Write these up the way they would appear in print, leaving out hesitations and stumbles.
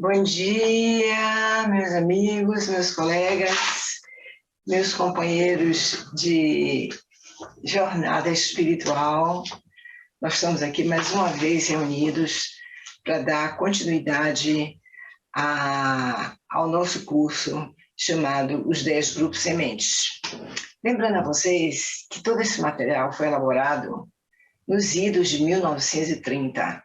Bom dia, meus amigos, meus colegas, meus companheiros de jornada espiritual. Nós estamos aqui mais uma vez reunidos para dar continuidade ao nosso curso chamado Os 10 Grupos Sementes. Lembrando a vocês que todo esse material foi elaborado nos idos de 1930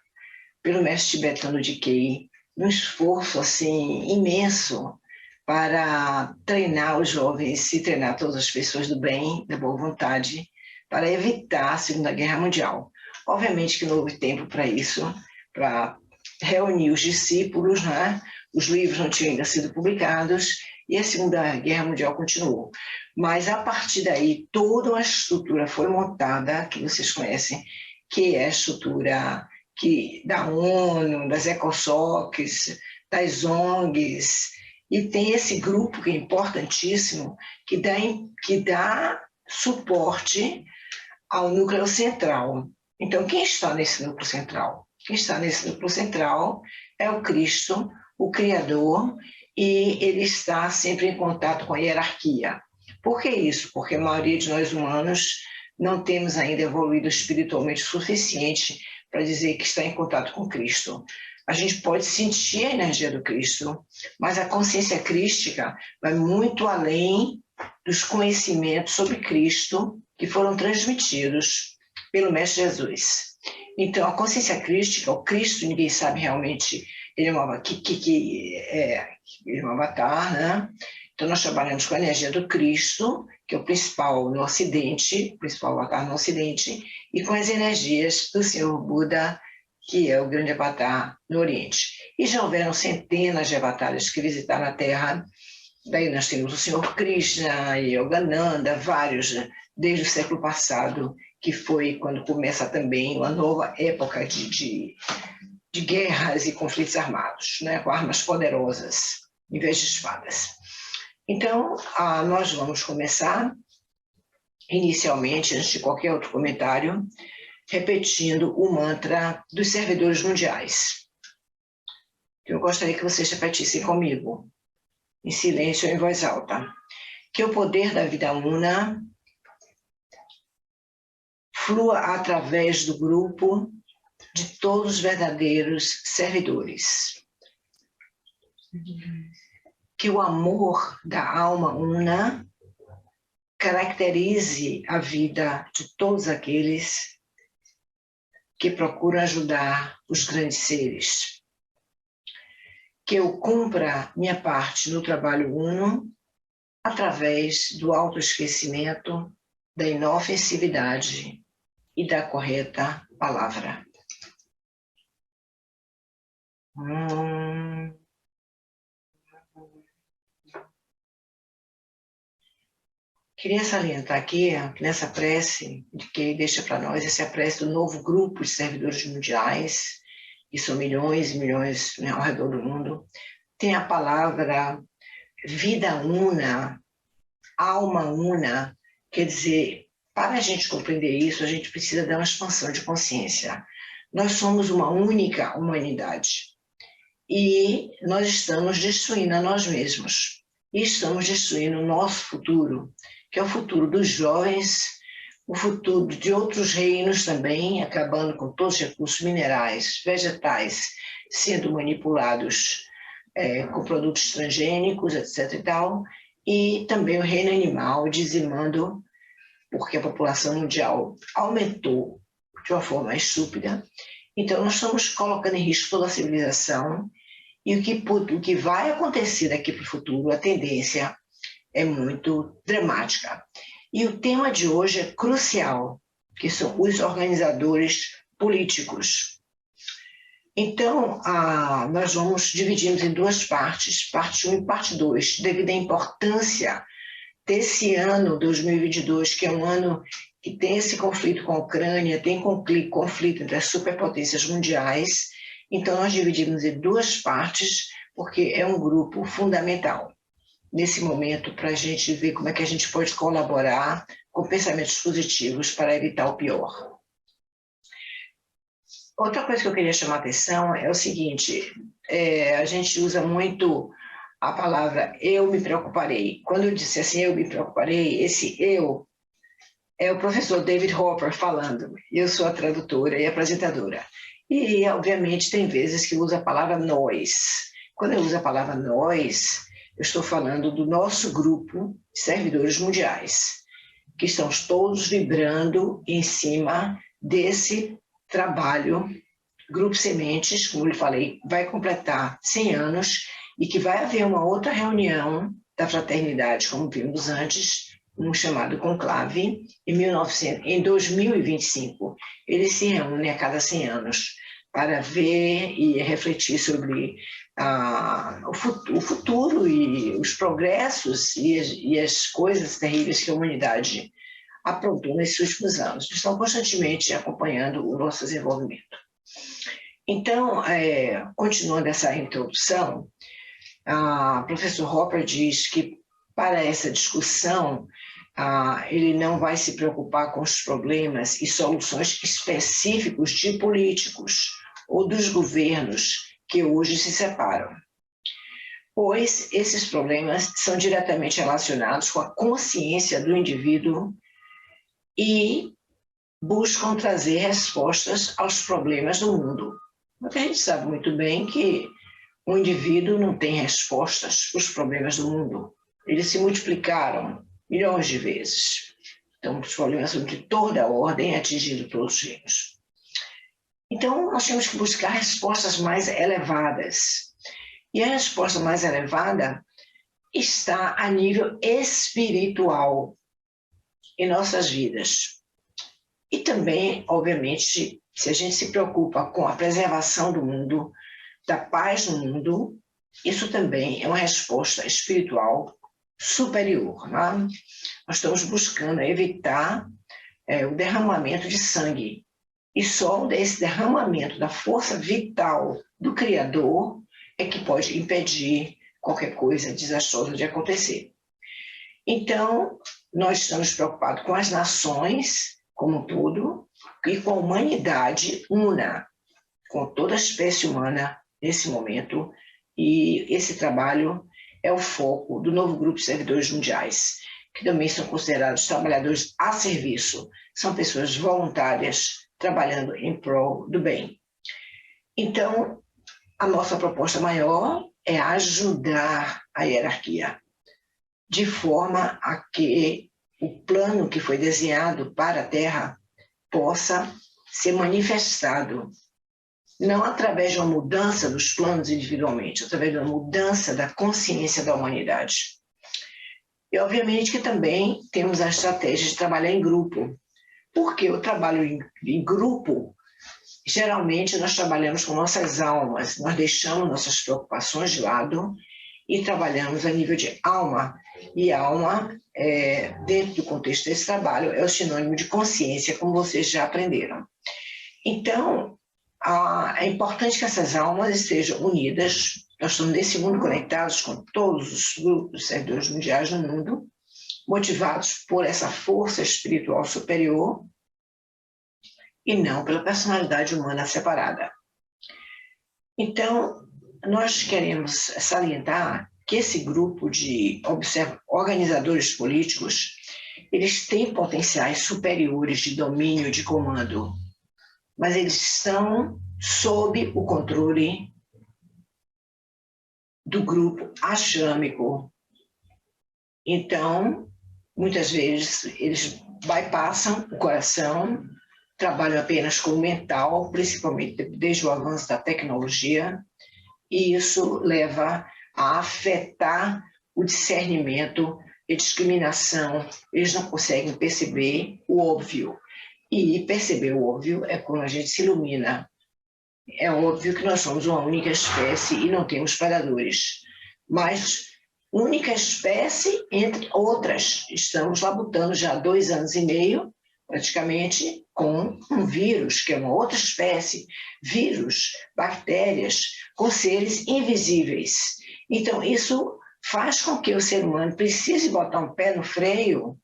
pelo mestre tibetano Dikei, num esforço assim imenso para treinar os jovens e treinar todas as pessoas do bem, da boa vontade, para evitar a Segunda Guerra Mundial. Obviamente que não houve tempo para isso, para reunir os discípulos, né? Os livros não tinham ainda sido publicados e a Segunda Guerra Mundial continuou. Mas a partir daí toda uma estrutura foi montada, que vocês conhecem, que é a estrutura da ONU, das ECOSOCs, das ONGs, e tem esse grupo que é importantíssimo, que dá suporte ao núcleo central. Então, quem está nesse núcleo central? Quem está nesse núcleo central é o Cristo, o Criador, e ele está sempre em contato com a hierarquia. Por que isso? Porque a maioria de nós humanos não temos ainda evoluído espiritualmente o suficiente para dizer que está em contato com Cristo. A gente pode sentir a energia do Cristo, mas a consciência crística vai muito além dos conhecimentos sobre Cristo que foram transmitidos pelo Mestre Jesus. Então, a consciência crística, o Cristo, ninguém sabe realmente, ele é um avatar, né? Então, nós trabalhamos com a energia do Cristo, que é o principal no Ocidente, o principal avatar no Ocidente, e com as energias do Senhor Buda, que é o grande avatar no Oriente. E já houveram centenas de avatares que visitaram a Terra. Daí nós temos o Senhor Krishna, Yogananda, vários, desde o século passado, que foi quando começa também uma nova época de guerras e conflitos armados, né, com armas poderosas, em vez de espadas. Então, nós vamos começar, inicialmente, antes de qualquer outro comentário, repetindo o mantra dos servidores mundiais. Eu gostaria que vocês repetissem comigo, em silêncio ou em voz alta. Que o poder da vida una flua através do grupo de todos os verdadeiros servidores. Que o amor da alma una caracterize a vida de todos aqueles que procuram ajudar os grandes seres. Que eu cumpra minha parte no trabalho uno através do autoesquecimento, da inofensividade e da correta palavra. Queria salientar aqui, nessa prece, que deixa para nós, essa é a prece do novo grupo de servidores mundiais, que são milhões e milhões, né, ao redor do mundo. Tem a palavra vida una, alma una, quer dizer, para a gente compreender isso, a gente precisa dar uma expansão de consciência. Nós somos uma única humanidade e nós estamos destruindo a nós mesmos e estamos destruindo o nosso futuro, que é o futuro dos jovens, o futuro de outros reinos também, acabando com todos os recursos minerais, vegetais, sendo manipulados com produtos transgênicos, etc. e também o reino animal dizimando, porque a população mundial aumentou de uma forma estúpida. Então, nós estamos colocando em risco toda a civilização e o que vai acontecer daqui para o futuro, a tendência é muito dramática. E o tema de hoje é crucial, que são os organizadores políticos. Então, nós vamos dividir em duas partes, parte 1 e parte 2, devido à importância desse ano 2022, que é um ano que tem esse conflito com a Ucrânia, tem conflito entre as superpotências mundiais. Então, nós dividimos em duas partes, porque é um grupo fundamental nesse momento para a gente ver como é que a gente pode colaborar com pensamentos positivos para evitar o pior. Outra coisa que eu queria chamar a atenção é o seguinte, a gente usa muito a palavra eu me preocuparei. Quando eu disse assim, eu me preocuparei, esse eu é o professor David Hopper falando. Eu sou a tradutora e apresentadora. E, obviamente, tem vezes que usa a palavra nós. Quando eu uso a palavra nós, eu estou falando do nosso grupo de servidores mundiais, que estamos todos vibrando em cima desse trabalho. Grupo Sementes, como eu falei, vai completar 100 anos e que vai haver uma outra reunião da fraternidade, como vimos antes, um chamado conclave, em 2025. Ele se reúne a cada 100 anos para ver e refletir sobre o futuro e os progressos e as coisas terríveis que a humanidade aprontou nesses últimos anos. Estão constantemente acompanhando o nosso desenvolvimento. Então, continuando essa introdução, o professor Hopper diz que para essa discussão, ele não vai se preocupar com os problemas e soluções específicos de políticos ou dos governos que hoje se separam, pois esses problemas são diretamente relacionados com a consciência do indivíduo e buscam trazer respostas aos problemas do mundo. Porque a gente sabe muito bem que o indivíduo não tem respostas para os problemas do mundo. Eles se multiplicaram milhões de vezes. Então, os problemas são de toda a ordem, atingindo todos os reinos. Então, nós temos que buscar respostas mais elevadas. E a resposta mais elevada está a nível espiritual em nossas vidas. E também, obviamente, se a gente se preocupa com a preservação do mundo, da paz no mundo, isso também é uma resposta espiritual superior. Né? Nós estamos buscando evitar o derramamento de sangue. E só esse derramamento da força vital do Criador é que pode impedir qualquer coisa desastrosa de acontecer. Então, nós estamos preocupados com as nações como um todo e com a humanidade una, com toda a espécie humana nesse momento, e esse trabalho é o foco do novo grupo de servidores mundiais, que também são considerados trabalhadores a serviço, são pessoas voluntárias trabalhando em prol do bem. Então, a nossa proposta maior é ajudar a hierarquia, de forma a que o plano que foi desenhado para a Terra possa ser manifestado, não através de uma mudança dos planos individualmente, através de uma mudança da consciência da humanidade. E, obviamente, que também temos a estratégia de trabalhar em grupo, porque o trabalho em grupo, geralmente nós trabalhamos com nossas almas, nós deixamos nossas preocupações de lado e trabalhamos a nível de alma. E alma, dentro do contexto desse trabalho, é o sinônimo de consciência, como vocês já aprenderam. Então, é importante que essas almas estejam unidas. Nós estamos nesse mundo conectados com todos os grupos de servidores mundiais no mundo, motivados por essa força espiritual superior e não pela personalidade humana separada. Então, nós queremos salientar que esse grupo de organizadores políticos, eles têm potenciais superiores de domínio, de comando, mas eles estão sob o controle do grupo axâmico. Então, muitas vezes, eles bypassam o coração, trabalham apenas com o mental, principalmente desde o avanço da tecnologia, e isso leva a afetar o discernimento e discriminação. Eles não conseguem perceber o óbvio. E perceber o óbvio é quando a gente se ilumina. É óbvio que nós somos uma única espécie e não temos predadores, mas única espécie entre outras. Estamos labutando já há 2 anos e meio, praticamente, com um vírus, que é uma outra espécie, vírus, bactérias, com seres invisíveis. Então, isso faz com que o ser humano precise botar um pé no freio,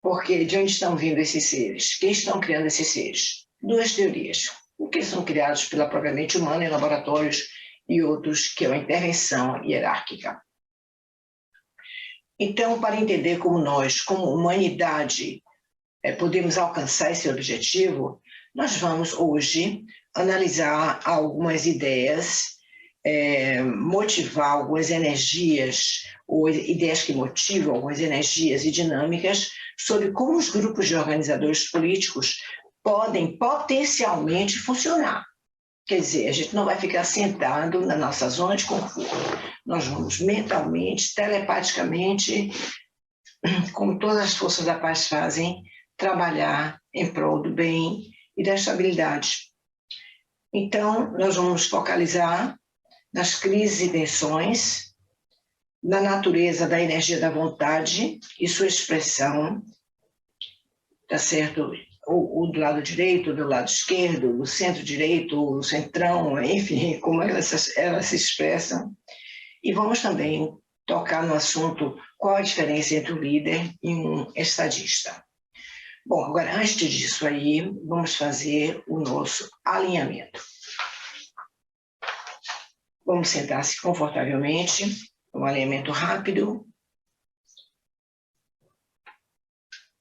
porque de onde estão vindo esses seres? Quem estão criando esses seres? 2 teorias. porque são criados pela própria mente humana em laboratórios e outros que é uma intervenção hierárquica. Então, para entender como nós, como humanidade, podemos alcançar esse objetivo, nós vamos hoje analisar algumas ideias, motivar algumas energias, ou ideias que motivam algumas energias e dinâmicas sobre como os grupos de organizadores políticos podem potencialmente funcionar. Quer dizer, a gente não vai ficar sentado na nossa zona de conforto. Nós vamos mentalmente, telepaticamente, como todas as forças da paz fazem, trabalhar em prol do bem e da estabilidade. Então, nós vamos focalizar nas crises e tensões, na natureza da energia da vontade e sua expressão, tá certo? Ou do lado direito, do lado esquerdo, do centro-direito, do centrão, enfim, como elas se expressam. E vamos também tocar no assunto qual a diferença entre um líder e um estadista. Bom, agora, antes disso aí, vamos fazer o nosso alinhamento. Vamos sentar-se confortavelmente, um alinhamento rápido,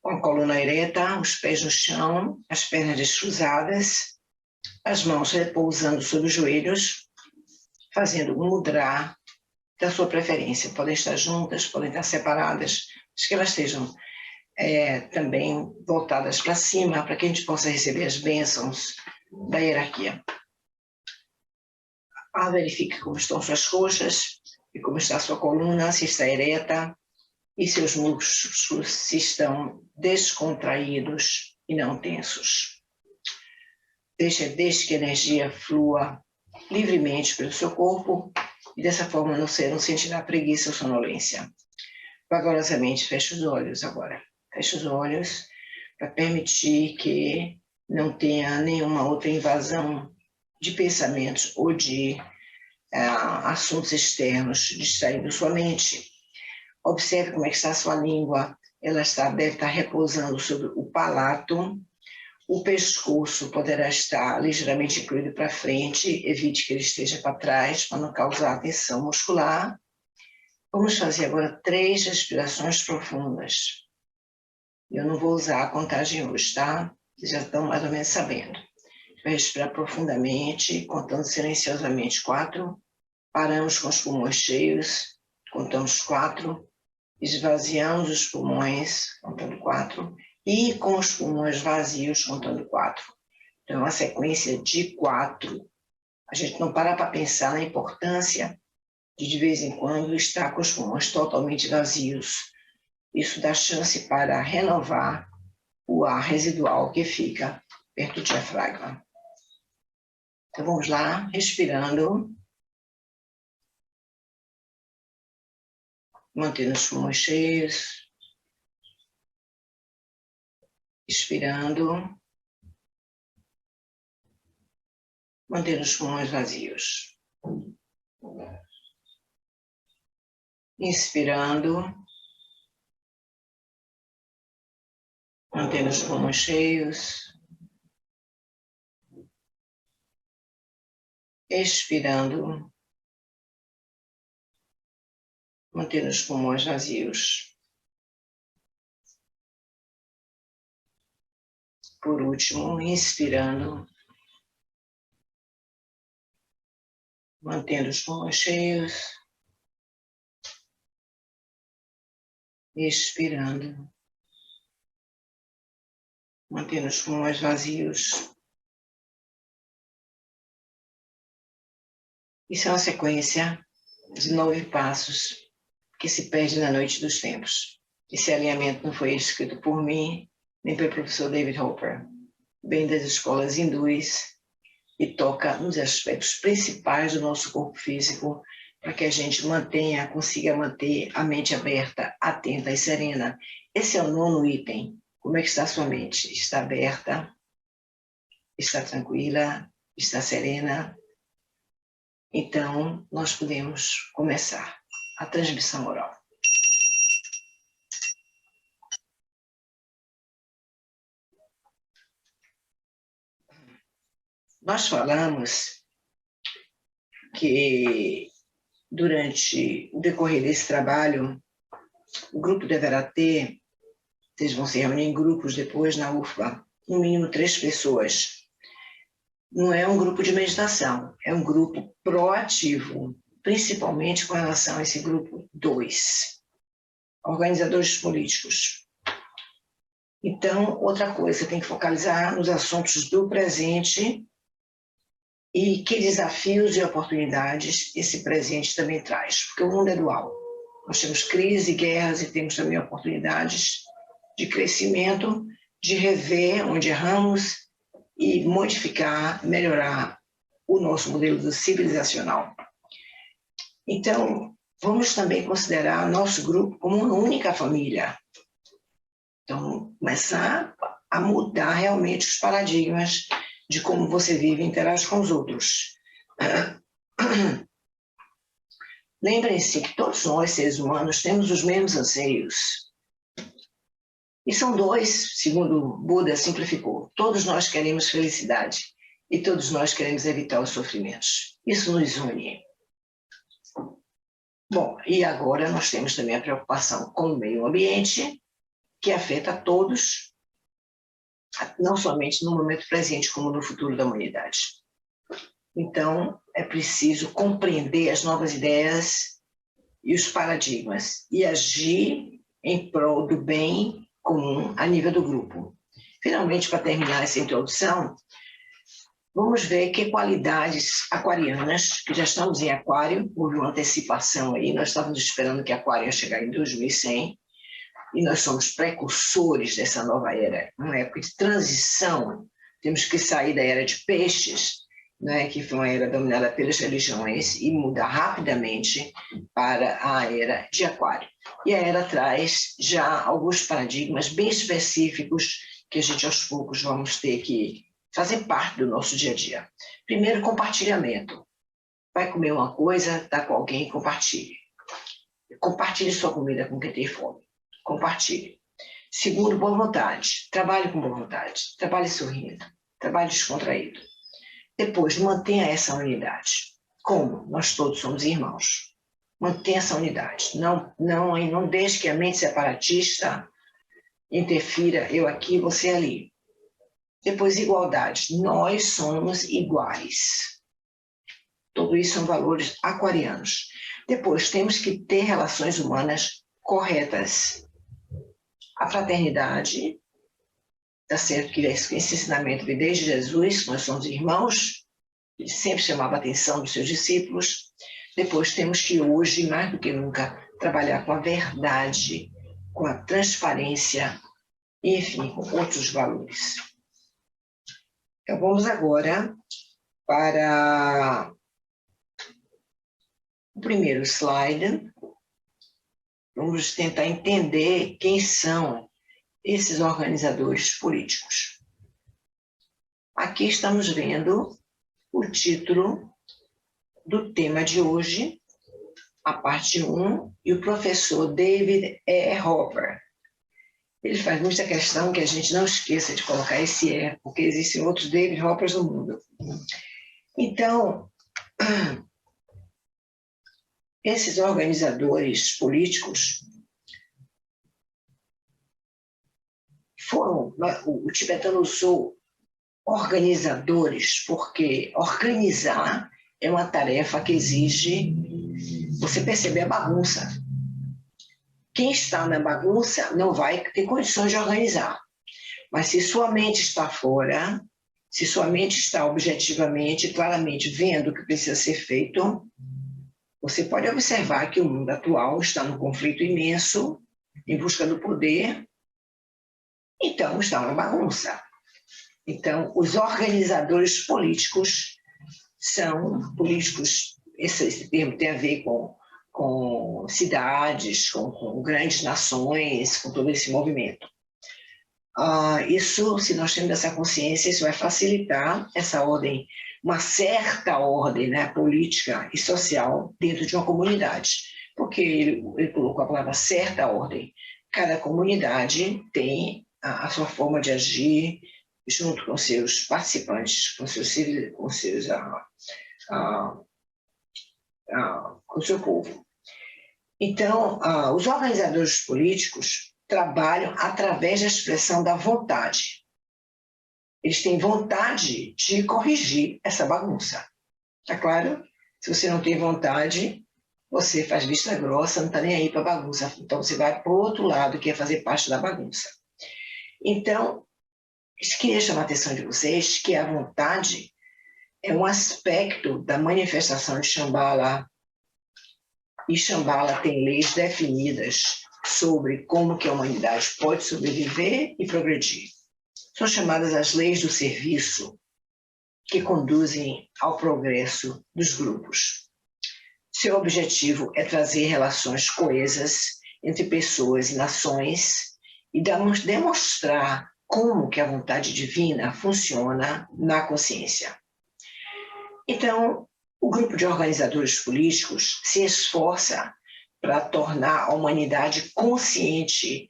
com a coluna ereta, os pés no chão, as pernas descruzadas, as mãos repousando sobre os joelhos, fazendo um mudra da sua preferência. Podem estar juntas, podem estar separadas, mas que elas estejam também voltadas para cima, para que a gente possa receber as bênçãos da hierarquia. Verifique como estão suas coxas e como está a sua coluna, se está ereta e seus músculos se estão descontraídos e não tensos. Deixe que a energia flua livremente pelo seu corpo e dessa forma você não sentirá preguiça ou sonolência. Vagarosamente, feche os olhos agora. Feche os olhos para permitir que não tenha nenhuma outra invasão de pensamentos ou de assuntos externos distraindo sua mente. Observe como é que está a sua língua. Ela deve estar repousando sobre o palato. O pescoço poderá estar ligeiramente incluído para frente. Evite que ele esteja para trás para não causar tensão muscular. Vamos fazer agora 3 respirações profundas. Eu não vou usar a contagem hoje, tá? Vocês já estão mais ou menos sabendo. Vai respirar profundamente, contando silenciosamente 4. Paramos com os pulmões cheios, contamos 4. Esvaziamos os pulmões, contando 4. E com os pulmões vazios, contando 4. Então, é uma sequência de 4. A gente não para pensar na importância de vez em quando, estar com os pulmões totalmente vazios. Isso dá chance para renovar o ar residual que fica perto do diafragma. Então, vamos lá, respirando. Mantendo os pulmões cheios. Expirando. Mantendo os pulmões vazios. Inspirando. Mantendo os pulmões cheios. Expirando. Mantendo os pulmões vazios. Por último, inspirando. Mantendo os pulmões cheios. Expirando. Mantendo os pulmões vazios. Isso é uma sequência de 9 passos que se perde na noite dos tempos. Esse alinhamento não foi escrito por mim, nem pelo professor David Hopper, vem das escolas hindus e toca nos aspectos principais do nosso corpo físico para que a gente consiga manter a mente aberta, atenta e serena. Esse é o 9º item. Como é que está a sua mente? Está aberta? Está tranquila? Está serena? Então, nós podemos começar a transmissão oral. Nós falamos que durante o decorrer desse trabalho, o grupo deverá ter, vocês vão se reunir em grupos depois na UFBA, no mínimo 3 pessoas. Não é um grupo de meditação, é um grupo proativo, principalmente com relação a esse grupo 2, organizadores políticos. Então, outra coisa, tem que focalizar nos assuntos do presente e que desafios e oportunidades esse presente também traz, porque o mundo é dual. Nós temos crise, guerras e temos também oportunidades de crescimento, de rever onde erramos e modificar, melhorar o nosso modelo civilizacional. Então, vamos também considerar nosso grupo como uma única família. Então, começar a mudar realmente os paradigmas de como você vive e interage com os outros. Lembrem-se que todos nós, seres humanos, temos os mesmos anseios. E são 2, segundo Buda simplificou. Todos nós queremos felicidade e todos nós queremos evitar os sofrimentos. Isso nos une. Bom, e agora nós temos também a preocupação com o meio ambiente, que afeta a todos, não somente no momento presente, como no futuro da humanidade. Então, é preciso compreender as novas ideias e os paradigmas e agir em prol do bem comum a nível do grupo. Finalmente, para terminar essa introdução, vamos ver que qualidades aquarianas, que já estamos em aquário, houve uma antecipação aí, nós estávamos esperando que aquário ia chegar em 2100, e nós somos precursores dessa nova era, uma época de transição, temos que sair da era de peixes, né, que foi uma era dominada pelas religiões, e mudar rapidamente para a era de aquário. E a era traz já alguns paradigmas bem específicos que a gente aos poucos vamos ter que fazer parte do nosso dia a dia. Primeiro, compartilhamento. Vai comer uma coisa, dá com alguém, compartilhe. Compartilhe sua comida com quem tem fome. Compartilhe. Segundo, boa vontade. Trabalhe com boa vontade. Trabalhe sorrindo. Trabalhe descontraído. Depois, mantenha essa unidade. Como? Nós todos somos irmãos. Mantenha essa unidade. Não deixe que a mente separatista interfira, eu aqui, você ali. Depois, igualdade. Nós somos iguais. Tudo isso são valores aquarianos. Depois, temos que ter relações humanas corretas. A fraternidade, está certo que esse ensinamento vem desde Jesus, nós somos irmãos, ele sempre chamava a atenção dos seus discípulos. Depois, temos que hoje, mais do que nunca, trabalhar com a verdade, com a transparência, enfim, com outros valores. Então, vamos agora para o primeiro slide. Vamos tentar entender quem são esses organizadores políticos. Aqui estamos vendo o título do tema de hoje, a parte 1, e o professor David E. Hopper. Ele faz muita questão que a gente não esqueça de colocar esse E, porque existem outros David Hoppers no mundo. Então, esses organizadores políticos foram, o tibetano usou organizadores, porque organizar é uma tarefa que exige você perceber a bagunça. Quem está na bagunça não vai ter condições de organizar. Mas se sua mente está fora, se sua mente está objetivamente, claramente vendo o que precisa ser feito, você pode observar que o mundo atual está num conflito imenso, em busca do poder, então está uma bagunça. Então, os organizadores políticos são políticos, esse termo tem a ver com cidades, com grandes nações, com todo esse movimento. Isso, se nós temos essa consciência, isso vai facilitar essa ordem, uma certa ordem, né, política e social dentro de uma comunidade, porque ele colocou a palavra certa ordem. Cada comunidade tem a sua forma de agir, junto com seus participantes, com o seu povo. Então, os organizadores políticos trabalham através da expressão da vontade. Eles têm vontade de corrigir essa bagunça. Tá claro? Se você não tem vontade, você faz vista grossa, não está nem aí para a bagunça. Então, você vai para o outro lado, que é fazer parte da bagunça. Então, eu queria chamar a atenção de vocês que a vontade é um aspecto da manifestação de Shambhala. E Shambhala tem leis definidas sobre como que a humanidade pode sobreviver e progredir. São chamadas as leis do serviço, que conduzem ao progresso dos grupos. Seu objetivo é trazer relações coesas entre pessoas e nações e demonstrar como que a vontade divina funciona na consciência. Então, o grupo de organizadores políticos se esforça para tornar a humanidade consciente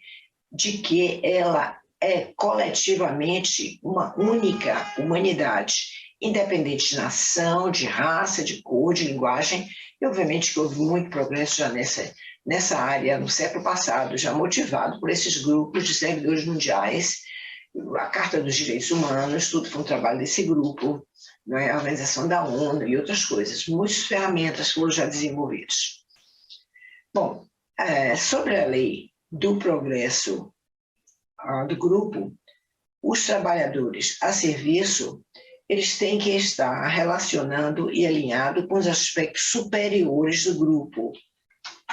de que ela é coletivamente uma única humanidade, independente de nação, de raça, de cor, de linguagem, e obviamente que houve muito progresso já nessa área no século passado, já motivado por esses grupos de servidores mundiais, a Carta dos Direitos Humanos, tudo foi um trabalho desse grupo, né, a Organização da ONU e outras coisas, muitas ferramentas foram já desenvolvidas. Bom, sobre a lei do progresso do grupo, os trabalhadores a serviço, eles têm que estar relacionando e alinhado com os aspectos superiores do grupo,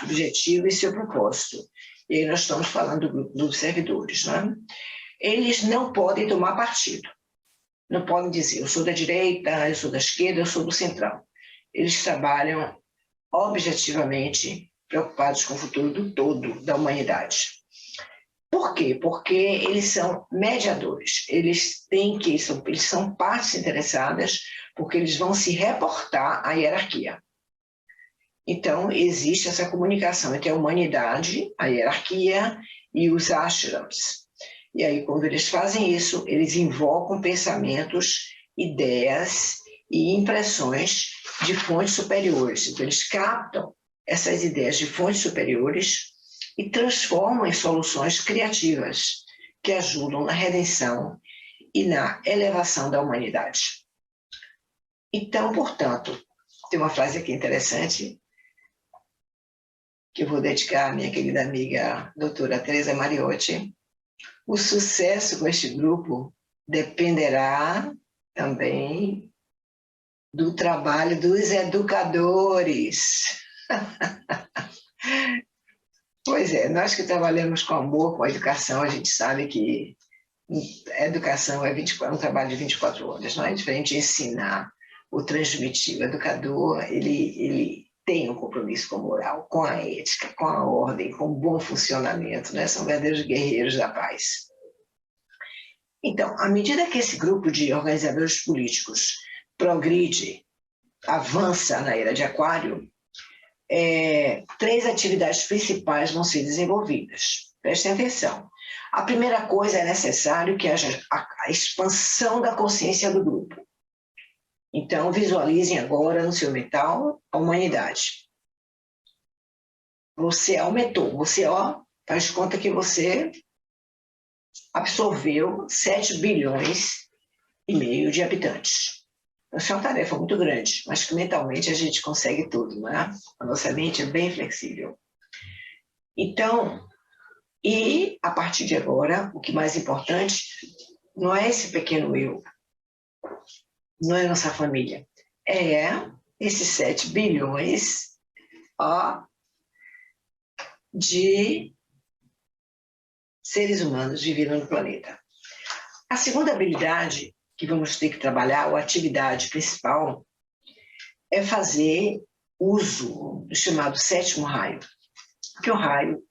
objetivo e seu propósito. E aí nós estamos falando do grupo dos servidores, né? Eles não podem tomar partido. Não podem dizer, eu sou da direita, eu sou da esquerda, eu sou do centrão. Eles trabalham objetivamente preocupados com o futuro do todo da humanidade. Por quê? Porque eles são mediadores. Eles são partes interessadas, porque eles vão se reportar à hierarquia. Então, existe essa comunicação entre a humanidade, a hierarquia e os ashrams. E aí, quando eles fazem isso, eles invocam pensamentos, ideias e impressões de fontes superiores. Então, eles captam essas ideias de fontes superiores e transformam em soluções criativas que ajudam na redenção e na elevação da humanidade. Então, portanto, tem uma frase aqui interessante que eu vou dedicar à minha querida amiga doutora Teresa Mariotti. O sucesso com este grupo dependerá também do trabalho dos educadores. Pois é, nós que trabalhamos com amor, com a educação, a gente sabe que a educação é um trabalho de 24 horas, não é diferente de ensinar ou transmitir. O educador, ele tem um compromisso com a moral, com a ética, com a ordem, com o bom funcionamento, né? São verdadeiros guerreiros da paz. Então, à medida que esse grupo de organizadores políticos progride, avança na era de Aquário, 3 atividades principais vão ser desenvolvidas. Prestem atenção. A primeira coisa, é necessário que haja a expansão da consciência do grupo. Então, visualizem agora no seu mental a humanidade. Você aumentou, você faz conta que você absorveu 7 bilhões e meio de habitantes. Isso é uma tarefa muito grande, mas que mentalmente a gente consegue tudo, né? A nossa mente é bem flexível. Então, e a partir de agora, o que mais importante não é esse pequeno eu, não é nossa família, é esses 7 bilhões de seres humanos vivendo no planeta. A segunda habilidade que vamos ter que trabalhar, ou atividade principal, é fazer uso do chamado 7º raio. Porque o raio,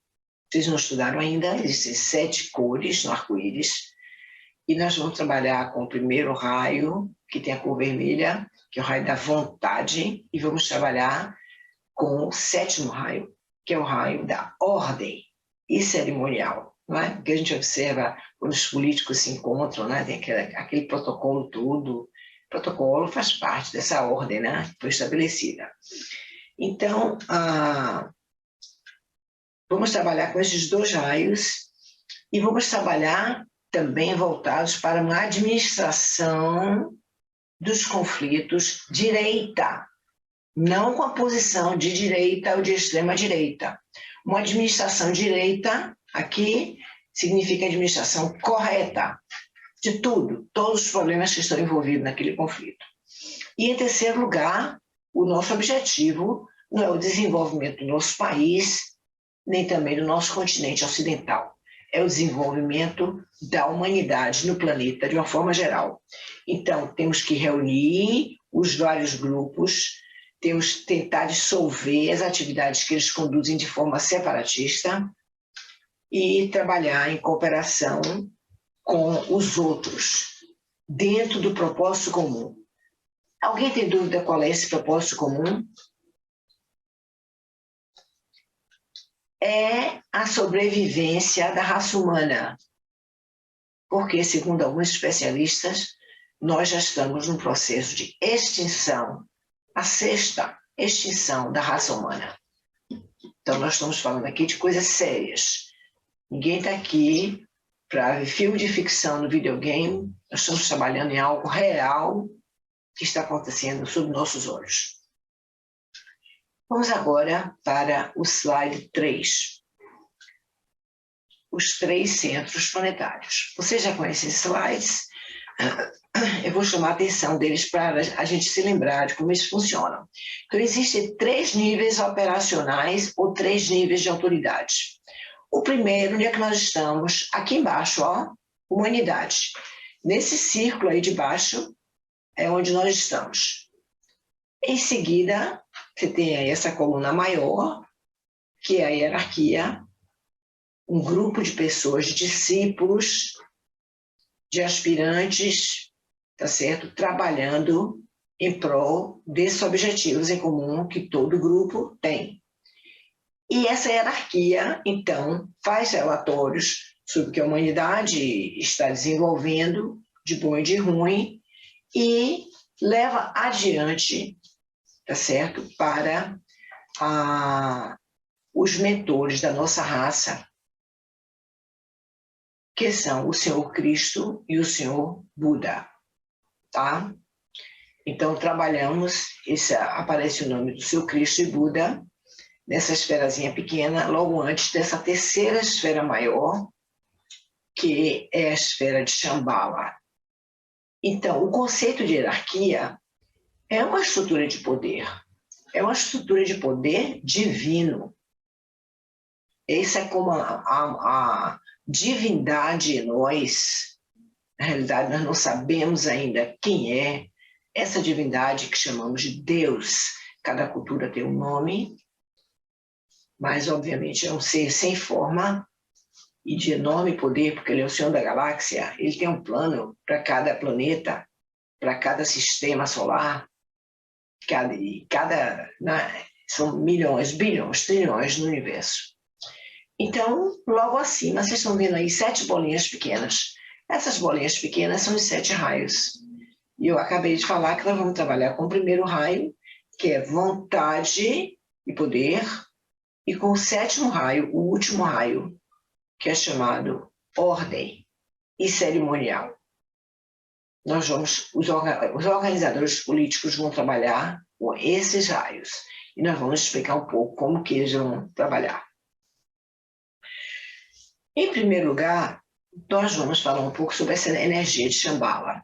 vocês não estudaram ainda, existem 7 cores no arco-íris, e nós vamos trabalhar com o primeiro raio, que tem a cor vermelha, que é o raio da vontade, e vamos trabalhar com o 7º raio, que é o raio da ordem e cerimonial. não é? Porque a gente observa quando os políticos se encontram, né? Tem aquele protocolo todo. O protocolo faz parte dessa ordem, né? Que foi estabelecida. Então, vamos trabalhar com esses 2 raios e vamos trabalhar também voltados para uma administração dos conflitos direita, não com a posição de direita ou de extrema direita. Uma administração direita, aqui, significa administração correta de tudo, todos os problemas que estão envolvidos naquele conflito. E, em terceiro lugar, o nosso objetivo não é o desenvolvimento do nosso país, nem também do nosso continente ocidental. É o desenvolvimento da humanidade no planeta de uma forma geral. Então, temos que reunir os vários grupos, temos que tentar dissolver as atividades que eles conduzem de forma separatista e trabalhar em cooperação com os outros, dentro do propósito comum. Alguém tem dúvida qual é esse propósito comum? É a sobrevivência da raça humana. Porque, segundo alguns especialistas, nós já estamos num processo de extinção, a 6ª extinção da raça humana. Então, nós estamos falando aqui de coisas sérias. Ninguém está aqui para filme de ficção no videogame, nós estamos trabalhando em algo real que está acontecendo sob nossos olhos. Vamos agora para o slide 3. Os 3 centros planetários. Vocês já conhecem esses slides? Eu vou chamar a atenção deles para a gente se lembrar de como eles funcionam. Então, existem 3 níveis operacionais ou 3 níveis de autoridade. O primeiro, onde é que nós estamos? Aqui embaixo, ó, humanidade. Nesse círculo aí de baixo é onde nós estamos. Em seguida, você tem aí essa coluna maior, que é a hierarquia, um grupo de pessoas, de discípulos, de aspirantes, tá certo? Trabalhando em prol desses objetivos em comum que todo grupo tem. E essa hierarquia, então, faz relatórios sobre o que a humanidade está desenvolvendo, de bom e de ruim, e leva adiante, tá certo? Para os mentores da nossa raça, que são o Senhor Cristo e o Senhor Buda, tá? Então, trabalhamos, aparece o nome do Senhor Cristo e Buda, nessa esferazinha pequena, logo antes dessa terceira esfera maior, que é a esfera de Shambhala. Então, o conceito de hierarquia é uma estrutura de poder. É uma estrutura de poder divino. Essa é como a divindade em nós. Na realidade, nós não sabemos ainda quem é essa divindade que chamamos de Deus. Cada cultura tem um nome, mas, obviamente, é um ser sem forma e de enorme poder, porque ele é o Senhor da galáxia. Ele tem um plano para cada planeta, para cada sistema solar, são milhões, bilhões, trilhões no universo. Então, logo acima, vocês estão vendo aí 7 bolinhas pequenas. Essas bolinhas pequenas são os 7 raios. E eu acabei de falar que nós vamos trabalhar com o primeiro raio, que é vontade e poder, e com o 7º raio, o último raio, que é chamado ordem e cerimonial. Os organizadores políticos vão trabalhar com esses raios. E nós vamos explicar um pouco como que eles vão trabalhar. Em primeiro lugar, nós vamos falar um pouco sobre essa energia de Shambhala.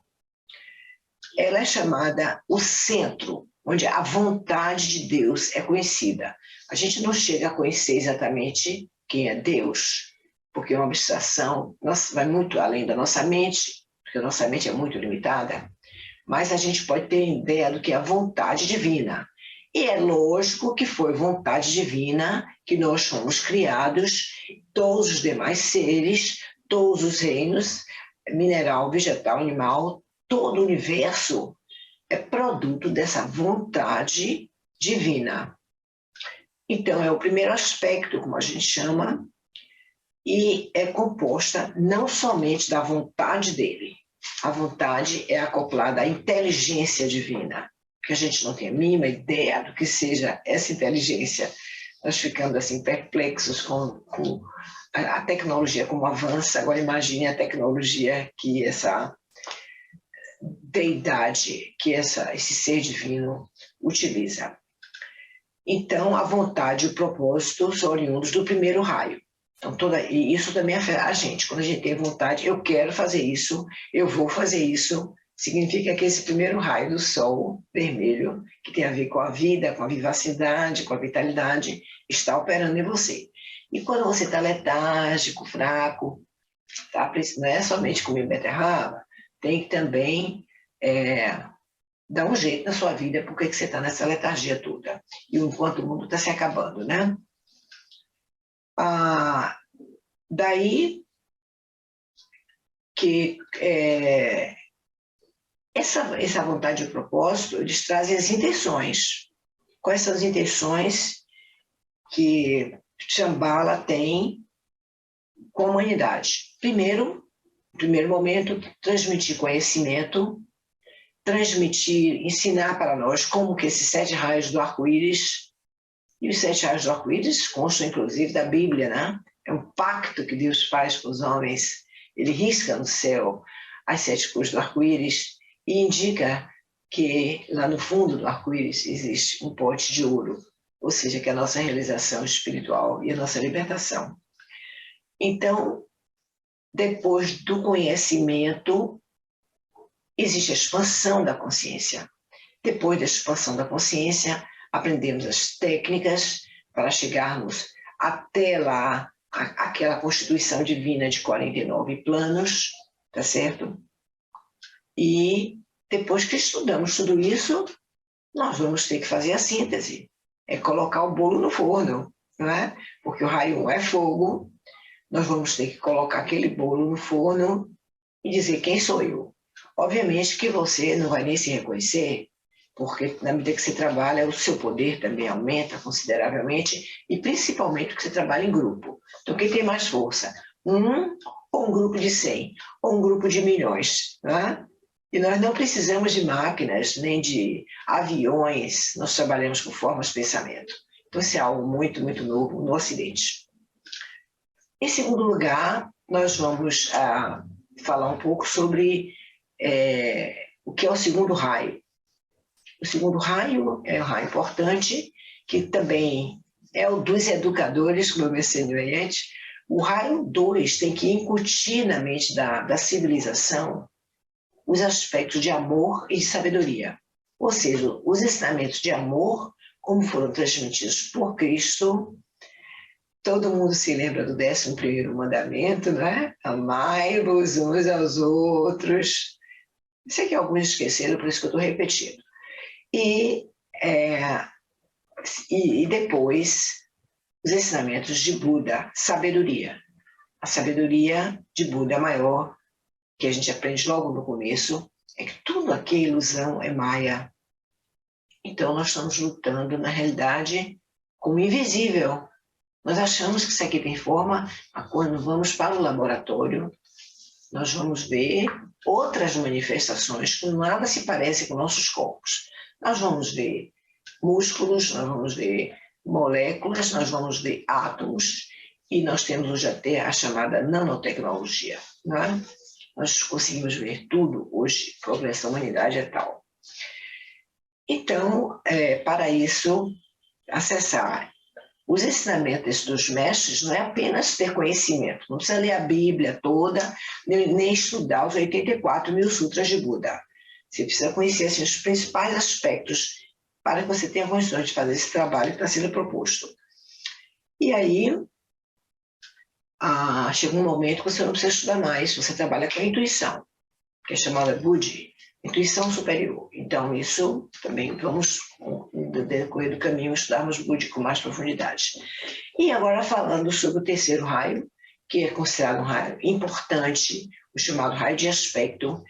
Ela é chamada o centro, onde a vontade de Deus é conhecida. A gente não chega a conhecer exatamente quem é Deus, porque é uma abstração, vai muito além da nossa mente, porque a nossa mente é muito limitada, mas a gente pode ter ideia do que é a vontade divina. E é lógico que foi vontade divina que nós fomos criados, todos os demais seres, todos os reinos, mineral, vegetal, animal, todo o universo é produto dessa vontade divina. Então, é o primeiro aspecto, como a gente chama, e é composta não somente da vontade dele. A vontade é acoplada à inteligência divina, que a gente não tem a mínima ideia do que seja essa inteligência. Nós ficamos assim perplexos com a tecnologia como avança. Agora imagine a tecnologia que essa deidade, que esse ser divino utiliza. Então, a vontade e o propósito são oriundos do primeiro raio. Então, e isso também afeta a gente. Quando a gente tem vontade, eu quero fazer isso, eu vou fazer isso, significa que esse primeiro raio do sol vermelho, que tem a ver com a vida, com a vivacidade, com a vitalidade, está operando em você. E quando você está letárgico, fraco, tá? Não é somente comer beterraba, tem que também dar um jeito na sua vida, porque você está nessa letargia toda. E enquanto o mundo está se acabando, né? Daí que essa vontade e o propósito, eles trazem as intenções. Quais são as intenções que Shambhala tem com a humanidade? Primeiro, no primeiro momento, transmitir conhecimento, ensinar para nós como que esses 7 raios do arco-íris, e os 7 raios do arco-íris constam inclusive da Bíblia, né? É um pacto que Deus faz com os homens. Ele risca no céu as 7 cores do arco-íris e indica que lá no fundo do arco-íris existe um pote de ouro, ou seja, que é a nossa realização espiritual e a nossa libertação. Então, depois do conhecimento, existe a expansão da consciência. Depois da expansão da consciência, aprendemos as técnicas para chegarmos até lá, aquela constituição divina de 49 planos, tá certo? E depois que estudamos tudo isso, nós vamos ter que fazer a síntese. É colocar o bolo no forno, não é? Porque o raio 1 é fogo, nós vamos ter que colocar aquele bolo no forno e dizer quem sou eu. Obviamente que você não vai nem se reconhecer, porque na medida que você trabalha, o seu poder também aumenta consideravelmente, e principalmente que você trabalha em grupo. Então, quem tem mais força? Ou um grupo de 100, ou um grupo de milhões. Né? E nós não precisamos de máquinas, nem de aviões, nós trabalhamos com formas de pensamento. Então, isso é algo muito, muito novo no Ocidente. Em segundo lugar, nós vamos falar um pouco sobre o que é o segundo raio. O segundo raio é um raio importante, que também é o dos educadores, como eu mencionei antes. O raio 2 tem que incutir na mente da civilização os aspectos de amor e de sabedoria. Ou seja, os ensinamentos de amor, como foram transmitidos por Cristo. Todo mundo se lembra do 11º mandamento, né? Amai-vos uns aos outros. Sei que alguns esqueceram, por isso que eu estou repetindo. E depois, os ensinamentos de Buda, sabedoria. A sabedoria de Buda maior, que a gente aprende logo no começo, é que tudo aqui é ilusão, é maia. Então, nós estamos lutando, na realidade, com o invisível. Nós achamos que isso aqui tem forma, mas quando vamos para o laboratório, nós vamos ver outras manifestações que nada se parecem com nossos corpos. Nós vamos ver músculos, nós vamos ver moléculas, nós vamos ver átomos, e nós temos hoje até a chamada nanotecnologia. Não é? Nós conseguimos ver tudo hoje, o progresso da humanidade é tal. Então, para isso, acessar os ensinamentos dos mestres não é apenas ter conhecimento, não precisa ler a Bíblia toda, nem estudar os 84.000 sutras de Buda. Você precisa conhecer assim, os principais aspectos para que você tenha condições de fazer esse trabalho que está sendo proposto. E aí, chega um momento que você não precisa estudar mais, você trabalha com a intuição, que é chamada Buddhi, intuição superior. Então, isso também vamos, no decorrer do caminho, estudarmos Buddhi com mais profundidade. E agora falando sobre o terceiro raio, que é considerado um raio importante, o chamado raio de aspecto,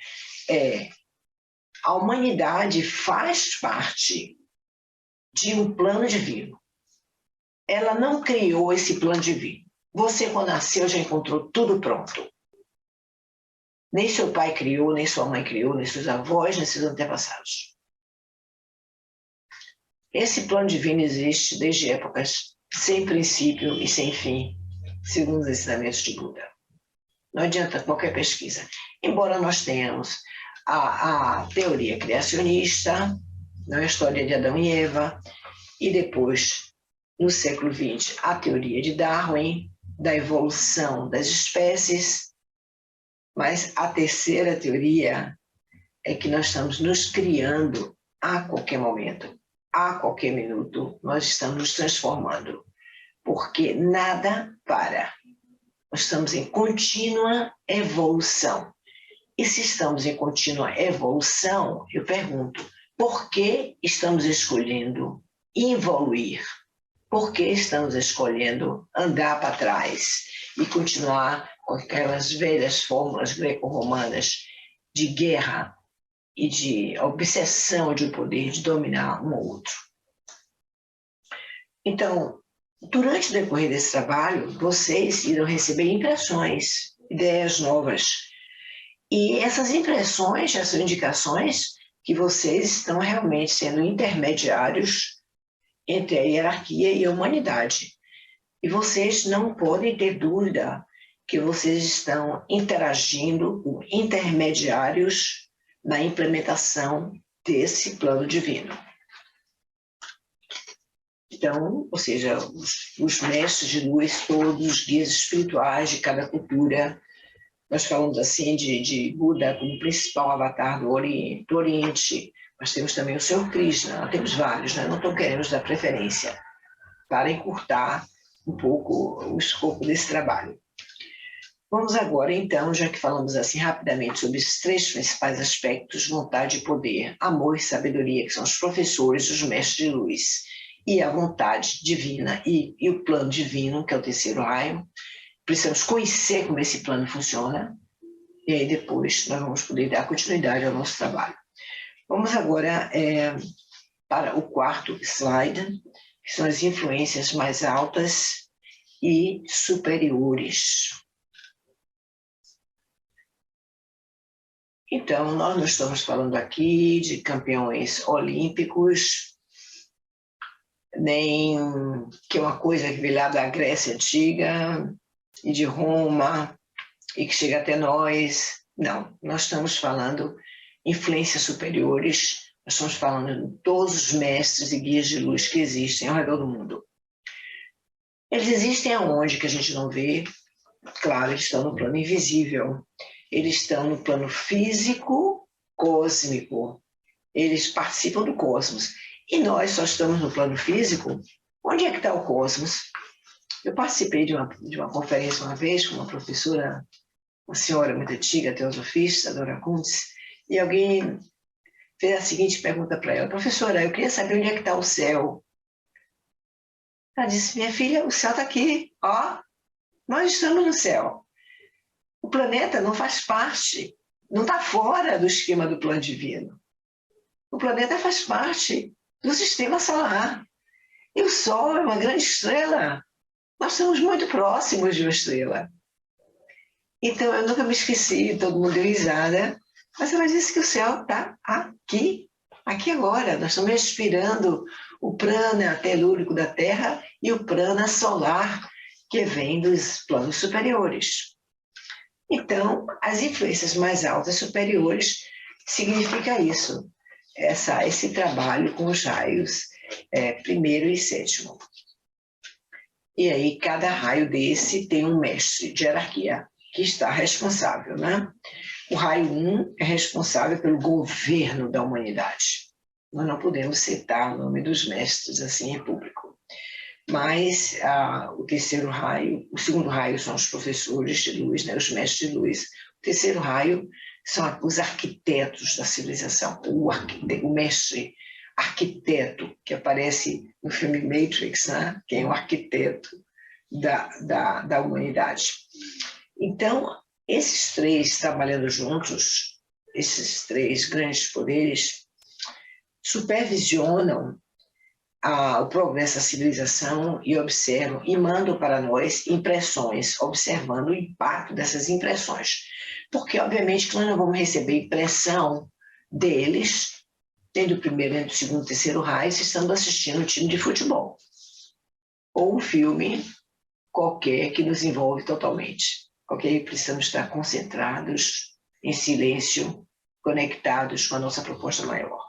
a humanidade faz parte de um plano divino. Ela não criou esse plano divino. Você, quando nasceu, já encontrou tudo pronto. Nem seu pai criou, nem sua mãe criou, nem seus avós, nem seus antepassados. Esse plano divino existe desde épocas sem princípio e sem fim, segundo os ensinamentos de Buda. Não adianta qualquer pesquisa. Embora nós tenhamos a teoria criacionista, a história de Adão e Eva, e depois, no século XX, a teoria de Darwin, da evolução das espécies, mas a terceira teoria é que nós estamos nos criando a qualquer momento, a qualquer minuto, nós estamos nos transformando, porque nada para. Nós estamos em contínua evolução. E se estamos em contínua evolução, eu pergunto, por que estamos escolhendo evoluir? Por que estamos escolhendo andar para trás e continuar com aquelas velhas fórmulas greco-romanas de guerra e de obsessão de poder, de dominar um ou outro? Então, durante o decorrer desse trabalho, vocês irão receber impressões, ideias novas. E essas impressões, essas indicações, que vocês estão realmente sendo intermediários entre a hierarquia e a humanidade. E vocês não podem ter dúvida que vocês estão interagindo com intermediários na implementação desse plano divino. Então, ou seja, os mestres de luz, todos os guias espirituais de cada cultura, nós falamos assim de Buda como principal avatar do Oriente, nós temos também o Senhor Krishna, nós temos vários, né? Não estou querendo dar preferência, para encurtar um pouco o escopo desse trabalho. Vamos agora, então, já que falamos assim rapidamente sobre os três principais aspectos, vontade e poder, amor e sabedoria, que são os professores, os mestres de luz, e a vontade divina e o plano divino, que é o terceiro raio. Precisamos conhecer como esse plano funciona, e aí depois nós vamos poder dar continuidade ao nosso trabalho. Vamos agora para o quarto slide, que são as influências mais altas e superiores. Então, nós não estamos falando aqui de campeões olímpicos, nem que é uma coisa que veio lá da Grécia Antiga e de Roma e que chega até nós. Não, nós estamos falando influências superiores, nós estamos falando de todos os mestres e guias de luz que existem ao redor do mundo. Eles existem aonde que a gente não vê? Claro, eles estão no plano invisível, eles estão no plano físico, cósmico, eles participam do cosmos. E nós só estamos no plano físico. Onde é que está o cosmos? Eu participei de uma conferência uma vez com uma professora, uma senhora muito antiga, teosofista, Dora Kuntz, e alguém fez a seguinte pergunta para ela: professora, eu queria saber onde é que está o céu. Ela disse: minha filha, o céu está aqui, ó, nós estamos no céu. O planeta não faz parte, não está fora do esquema do plano divino. O planeta faz parte do sistema solar. E o Sol é uma grande estrela. Nós estamos muito próximos de uma estrela. Então, eu nunca me esqueci, todo mundo deu risada, mas ela disse que o céu está aqui, aqui agora. Nós estamos respirando o prana telúrico da Terra e o prana solar, que vem dos planos superiores. Então, as influências mais altas superiores significa isso, esse trabalho com os raios primeiro e sétimo. E aí, cada raio desse tem um mestre de hierarquia que está responsável, né? O raio 1 é responsável pelo governo da humanidade. Nós não podemos citar o nome dos mestres assim em público. Mas o terceiro raio, o segundo raio são os professores de luz, né? Os mestres de luz. O terceiro raio são os arquitetos da civilização, o mestre arquiteto que aparece no filme Matrix, né? Quem é o arquiteto da humanidade. Então, esses três trabalhando juntos, esses três grandes poderes, supervisionam o progresso da civilização e observam e mandam para nós impressões, observando o impacto dessas impressões. Porque, obviamente, que nós não vamos receber impressão deles, tendo o primeiro, o segundo, o terceiro raio, se estamos assistindo um time de futebol. Ou um filme qualquer que nos envolve totalmente. Ok? Precisamos estar concentrados, em silêncio, conectados com a nossa proposta maior.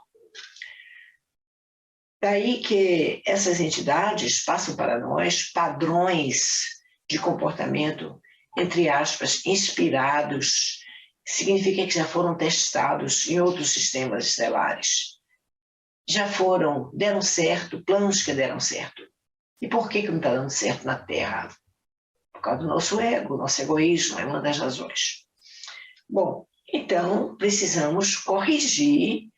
Daí que essas entidades passam para nós padrões de comportamento, entre aspas, inspirados, significa que já foram testados em outros sistemas estelares. Já deram certo, planos que deram certo. E por que não está dando certo na Terra? Por causa do nosso ego, nosso egoísmo, é uma das razões. Bom, então precisamos corrigir.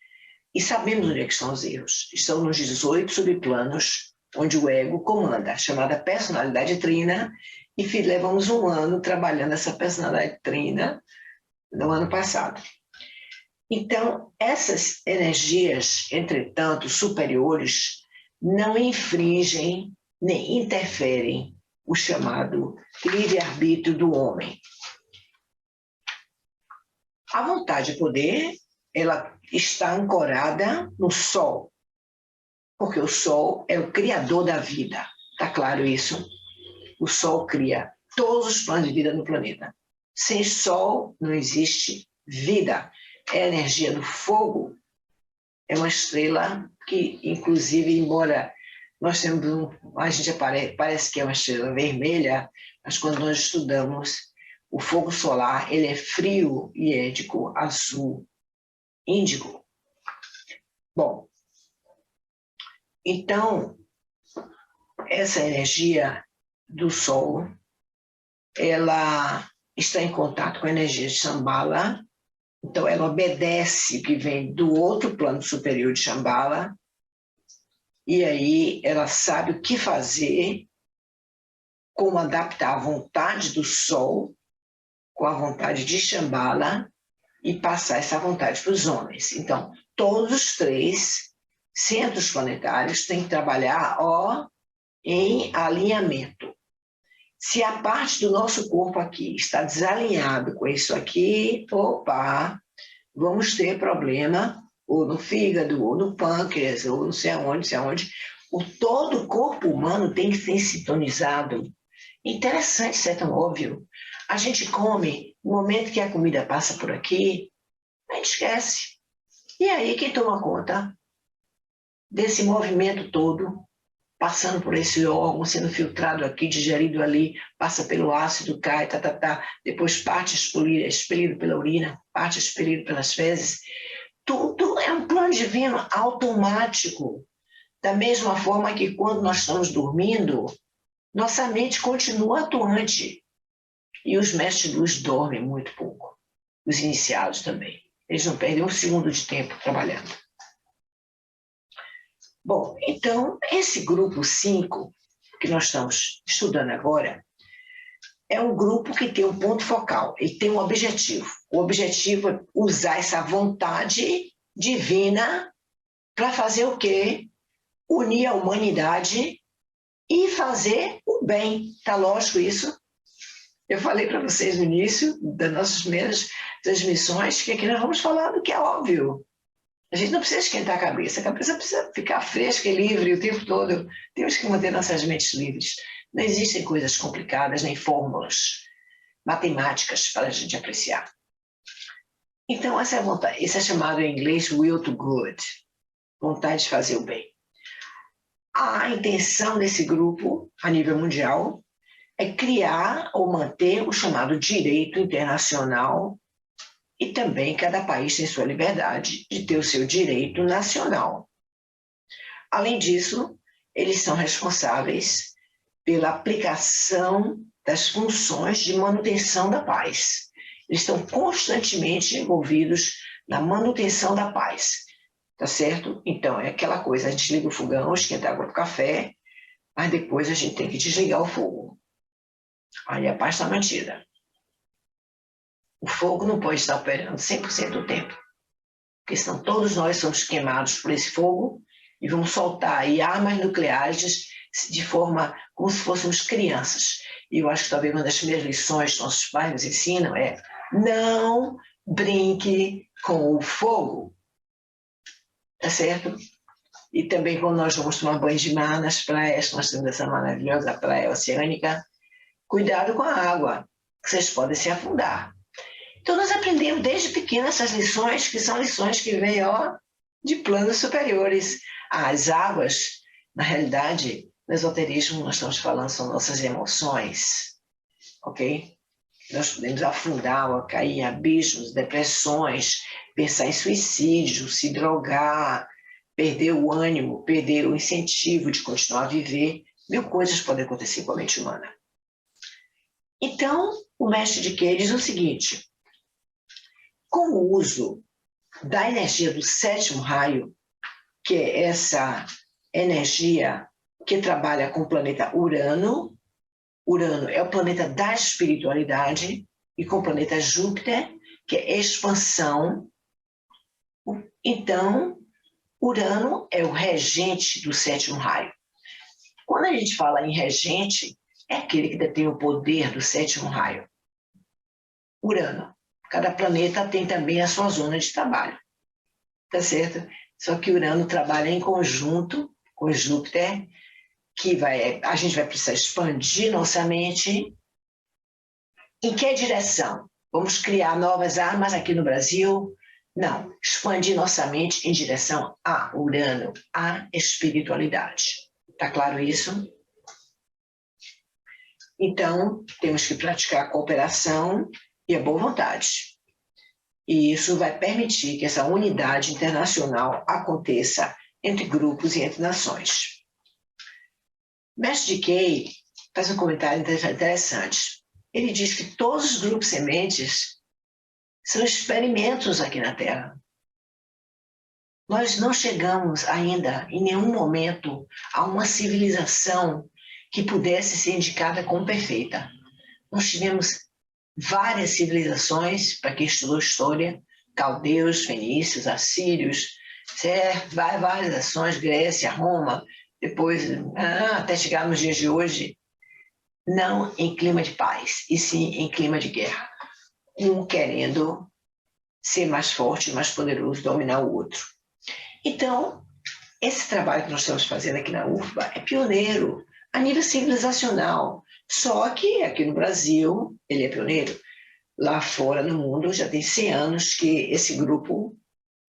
E sabemos onde é que estão os erros. Estão nos 18 subplanos, onde o ego comanda, chamada personalidade trina, e levamos um ano trabalhando essa personalidade trina no ano passado. Então, essas energias, entretanto, superiores, não infringem nem interferem o chamado livre-arbítrio do homem. A vontade de poder, ela está ancorada no Sol, porque o Sol é o criador da vida. Está claro isso? O Sol cria todos os planos de vida no planeta. Sem Sol não existe vida. É a energia do fogo. É uma estrela que, inclusive, embora nós temos a gente parece que é uma estrela vermelha, mas quando nós estudamos o fogo solar, ele é frio e é de cor azul, índigo. Bom, então, essa energia do Sol, ela está em contato com a energia de Shambhala, então ela obedece o que vem do outro plano superior de Shambhala, e aí ela sabe o que fazer, como adaptar a vontade do Sol com a vontade de Shambhala e passar essa vontade para os homens. Então, todos os 3 centros planetários têm que trabalhar em alinhamento. Se a parte do nosso corpo aqui está desalinhado com isso aqui, opa, vamos ter problema ou no fígado, ou no pâncreas, ou não sei aonde. Todo o corpo humano tem que ser sintonizado. Interessante ser tão óbvio. A gente come, no momento que a comida passa por aqui, a gente esquece. E aí quem toma conta desse movimento todo, passando por esse órgão, sendo filtrado aqui, digerido ali, passa pelo ácido, cai, depois parte expelido pela urina, parte expelido pelas fezes. Tudo é um plano divino automático. Da mesma forma que quando nós estamos dormindo, nossa mente continua atuante. E os mestres de luz dormem muito pouco. Os iniciados também. Eles não perdem um segundo de tempo trabalhando. Bom, então, esse grupo 5, que nós estamos estudando agora, é um grupo que tem um ponto focal, ele tem um objetivo. O objetivo é usar essa vontade divina para fazer o quê? Unir a humanidade e fazer o bem. Tá lógico isso? Eu falei para vocês no início das nossas primeiras transmissões que aqui nós vamos falar do que é óbvio. A gente não precisa esquentar a cabeça precisa ficar fresca e livre o tempo todo. Temos que manter nossas mentes livres. Não existem coisas complicadas nem fórmulas matemáticas para a gente apreciar. Então, essa é a vontade. Isso é chamado em inglês will to good, vontade de fazer o bem. A intenção desse grupo, a nível mundial, é criar ou manter o chamado direito internacional, e também cada país tem sua liberdade de ter o seu direito nacional. Além disso, eles são responsáveis pela aplicação das funções de manutenção da paz. Eles estão constantemente envolvidos na manutenção da paz. Tá certo? Então, é aquela coisa, a gente liga o fogão, esquenta água para o café, mas depois a gente tem que desligar o fogo. Aí a paz está mantida. O fogo não pode estar operando 100% do tempo, porque senão todos nós somos queimados por esse fogo e vamos soltar aí armas nucleares de forma como se fôssemos crianças. E eu acho que talvez uma das primeiras lições que nossos pais nos ensinam é: não brinque com o fogo. Tá certo? E também quando nós vamos tomar banho de mar nas praias, nós temos essa maravilhosa praia oceânica, cuidado com a água, que vocês podem se afundar. Então nós aprendemos desde pequenas essas lições, que são lições que vêm de planos superiores. As águas, na realidade, no esoterismo nós estamos falando, são nossas emoções, ok? Nós podemos afundar ou cair em abismos, depressões, pensar em suicídio, se drogar, perder o ânimo, perder o incentivo de continuar a viver. Mil coisas podem acontecer com a mente humana. Então, o mestre de Kei diz o seguinte: com o uso da energia do sétimo raio, que é essa energia que trabalha com o planeta Urano. Urano é o planeta da espiritualidade, e com o planeta Júpiter, que é expansão. Então, Urano é o regente do sétimo raio. Quando a gente fala em regente, é aquele que detém o poder do sétimo raio. Urano. Cada planeta tem também a sua zona de trabalho. Tá certo? Só que Urano trabalha em conjunto com Júpiter, que a gente vai precisar expandir nossa mente. Em que direção? Vamos criar novas armas aqui no Brasil? Não, expandir nossa mente em direção a Urano, à espiritualidade. Tá claro isso? Então, temos que praticar a cooperação e a boa vontade. E isso vai permitir que essa unidade internacional aconteça entre grupos e entre nações. Mestre Kei faz um comentário interessante. Ele diz que todos os grupos sementes são experimentos aqui na Terra. Nós não chegamos ainda, em nenhum momento, a uma civilização que pudesse ser indicada como perfeita. Nós tivemos várias civilizações, para quem estudou história, caldeus, fenícios, assírios, várias ações, Grécia, Roma, depois, até chegar nos dias de hoje, não em clima de paz, e sim em clima de guerra. Um querendo ser mais forte, mais poderoso, dominar o outro. Então, esse trabalho que nós estamos fazendo aqui na UFBA é pioneiro a nível civilizacional. Só que aqui no Brasil, ele é pioneiro. Lá fora, no mundo, já tem 100 anos que esse grupo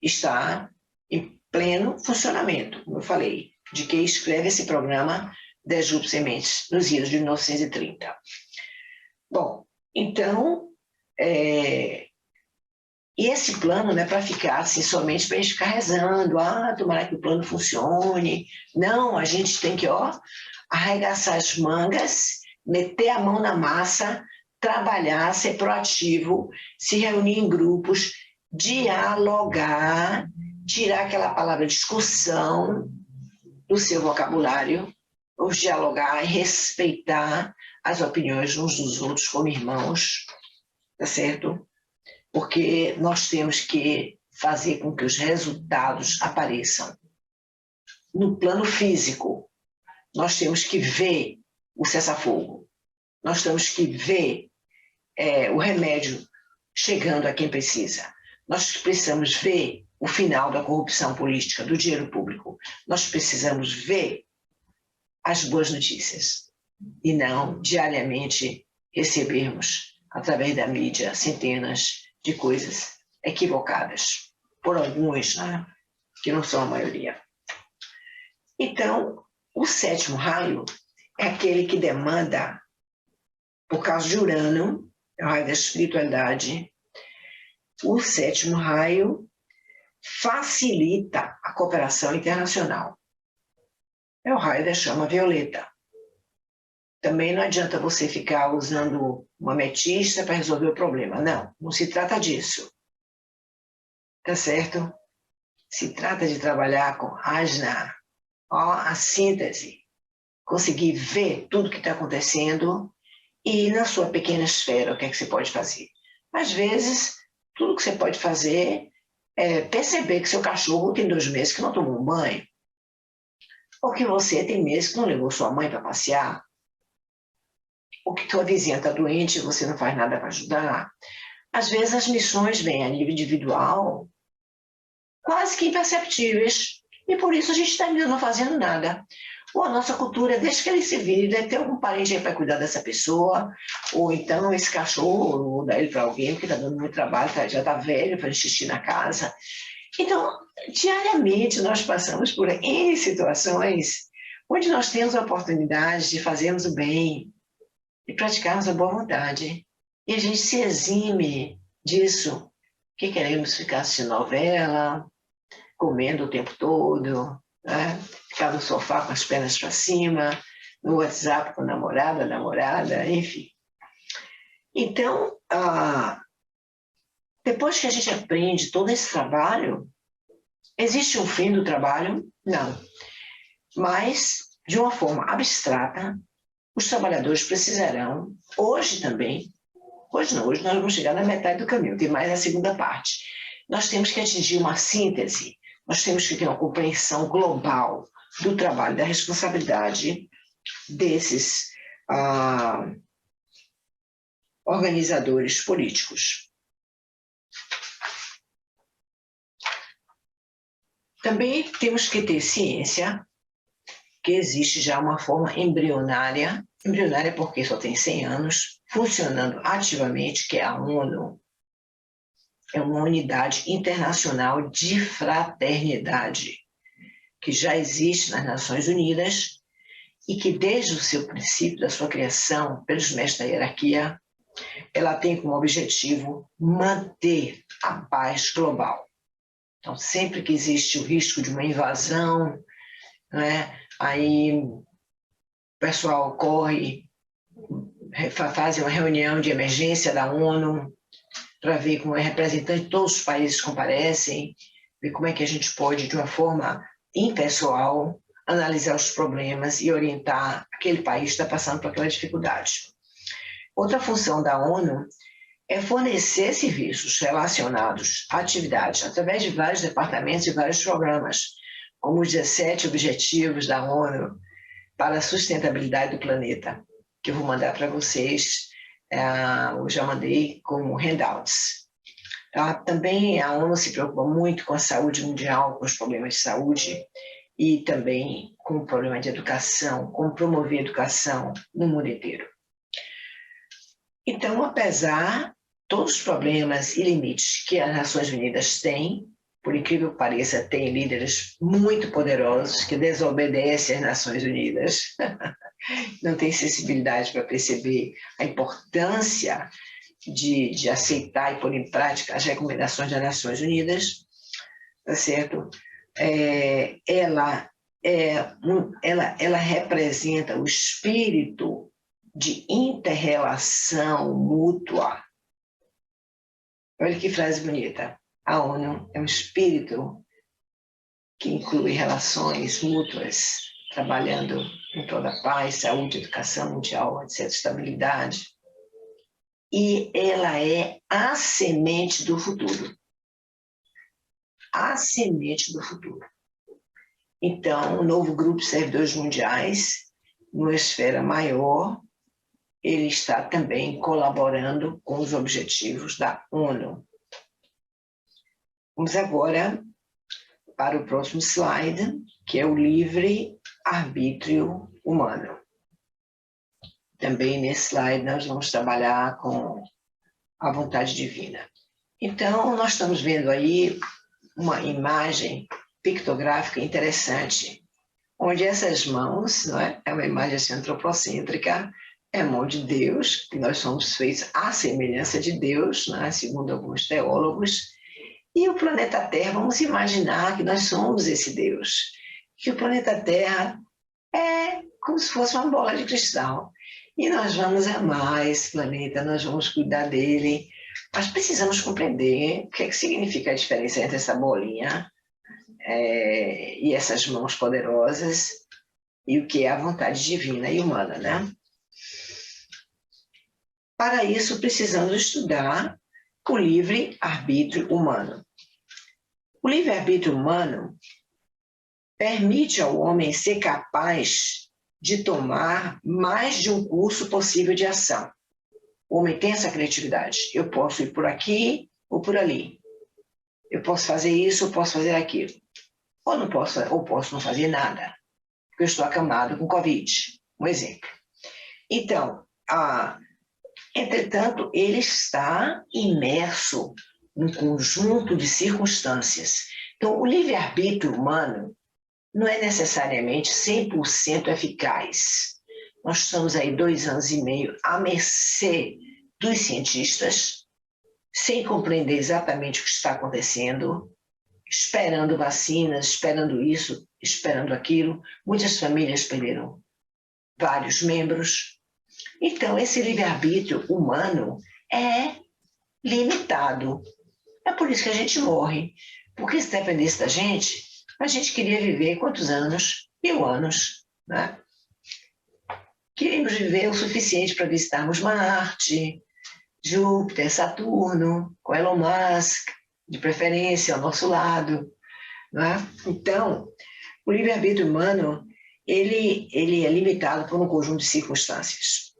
está em pleno funcionamento, como eu falei, de quem escreve esse programa 10 Grupos Sementes, nos anos de 1930. Bom, então, e esse plano não é para ficar assim, somente para a gente ficar rezando, tomara que o plano funcione. Não, a gente tem que, arregaçar as mangas, meter a mão na massa, trabalhar, ser proativo, se reunir em grupos, dialogar, tirar aquela palavra discussão do seu vocabulário, vamos dialogar e respeitar as opiniões uns dos outros como irmãos, tá certo? Porque nós temos que fazer com que os resultados apareçam. No plano físico, nós temos que ver o cessar-fogo, nós temos que ver o remédio chegando a quem precisa. Nós precisamos ver o final da corrupção política, do dinheiro público. Nós precisamos ver as boas notícias e não diariamente recebermos, através da mídia, centenas de coisas equivocadas, por alguns, né, que não são a maioria. Então, o sétimo raio é aquele que demanda, por causa de Urano, é o raio da espiritualidade, o sétimo raio facilita a cooperação internacional. É o raio da chama violeta. Também não adianta você ficar usando uma ametista para resolver o problema. Não, não se trata disso. Tá certo? Se trata de trabalhar com Ajna, a síntese, conseguir ver tudo que está acontecendo e na sua pequena esfera o que é que você pode fazer. Às vezes, tudo que você pode fazer é perceber que seu cachorro tem 2 meses que não tomou um banho. Ou que você tem meses que não levou sua mãe para passear, ou que tua vizinha está doente e você não faz nada para ajudar. Às vezes as missões vêm a nível individual, quase que imperceptíveis, e por isso a gente está ainda não fazendo nada. Ou a nossa cultura, desde que ele se vire, deve ter algum parente aí para cuidar dessa pessoa, ou então esse cachorro, ou dar ele para alguém, porque está dando muito trabalho, já está velho, faz xixi na casa. Então, diariamente nós passamos por N situações onde nós temos a oportunidade de fazermos o bem e praticarmos a boa vontade. E a gente se exime disso, que queremos ficar assistindo novela, comendo o tempo todo, né? Ficar no sofá com as pernas para cima, no WhatsApp com a namorada, enfim. Então, depois que a gente aprende todo esse trabalho, existe um fim do trabalho? Não. Mas, de uma forma abstrata, os trabalhadores precisarão, hoje também, hoje nós vamos chegar na metade do caminho, tem mais a segunda parte. Nós temos que atingir uma síntese, nós temos que ter uma compreensão global do trabalho, da responsabilidade desses organizadores políticos. Também temos que ter ciência que existe já uma forma embrionária porque só tem 100 anos, funcionando ativamente, que é a ONU. É uma unidade internacional de fraternidade, que já existe nas Nações Unidas e que desde o seu princípio, da sua criação, pelos mestres da hierarquia, ela tem como objetivo manter a paz global. Então, sempre que existe o risco de uma invasão, né, aí o pessoal corre, faz uma reunião de emergência da ONU para ver como é representante de todos os países comparecem, ver como é que a gente pode, de uma forma impessoal, analisar os problemas e orientar aquele país que está passando por aquela dificuldade. Outra função da ONU é fornecer serviços relacionados à atividade através de vários departamentos e vários programas, como os 17 Objetivos da ONU para a Sustentabilidade do Planeta, que eu vou mandar para vocês, eu já mandei como handouts. Também a ONU se preocupa muito com a saúde mundial, com os problemas de saúde, e também com o problema de educação, como promover a educação no mundo inteiro. Então, apesar de todos os problemas e limites que as Nações Unidas têm, por incrível que pareça, tem líderes muito poderosos que desobedecem às Nações Unidas, não tem sensibilidade para perceber a importância de aceitar e pôr em prática as recomendações das Nações Unidas, tá certo? Ela representa o espírito de inter-relação mútua. Olha que frase bonita. A ONU é um espírito que inclui relações mútuas, trabalhando em toda a paz, saúde, educação mundial, etc., estabilidade. E ela é a semente do futuro. A semente do futuro. Então, o novo grupo de servidores mundiais, numa esfera maior, ele está também colaborando com os objetivos da ONU. Vamos agora para o próximo slide, que é o livre-arbítrio humano. Também nesse slide nós vamos trabalhar com a vontade divina. Então, nós estamos vendo aí uma imagem pictográfica interessante, onde essas mãos, não é uma imagem antropocêntrica, é a mão de Deus, que nós somos feitos à semelhança de Deus, né, segundo alguns teólogos, e o planeta Terra, vamos imaginar que nós somos esse Deus, que o planeta Terra é como se fosse uma bola de cristal, e nós vamos amar esse planeta, nós vamos cuidar dele, mas precisamos compreender o que é que significa a diferença entre essa bolinha e essas mãos poderosas e o que é a vontade divina e humana, né? Para isso, precisamos estudar o livre-arbítrio humano. O livre-arbítrio humano permite ao homem ser capaz de tomar mais de um curso possível de ação. O homem tem essa criatividade. Eu posso ir por aqui ou por ali. Eu posso fazer isso ou posso fazer aquilo. Ou posso não fazer nada, porque eu estou acamado com Covid, um exemplo. Então, entretanto, ele está imerso num conjunto de circunstâncias. Então, o livre-arbítrio humano não é necessariamente 100% eficaz. Nós estamos aí 2 anos e meio à mercê dos cientistas, sem compreender exatamente o que está acontecendo, esperando vacinas, esperando isso, esperando aquilo. Muitas famílias perderam vários membros. Então, esse livre-arbítrio humano é limitado. É por isso que a gente morre. Porque se dependesse da gente, a gente queria viver quantos anos? 1000 anos, né? Queríamos viver o suficiente para visitarmos Marte, Júpiter, Saturno, com Elon Musk, de preferência ao nosso lado, né? Então, o livre-arbítrio humano, ele é limitado por um conjunto de circunstâncias.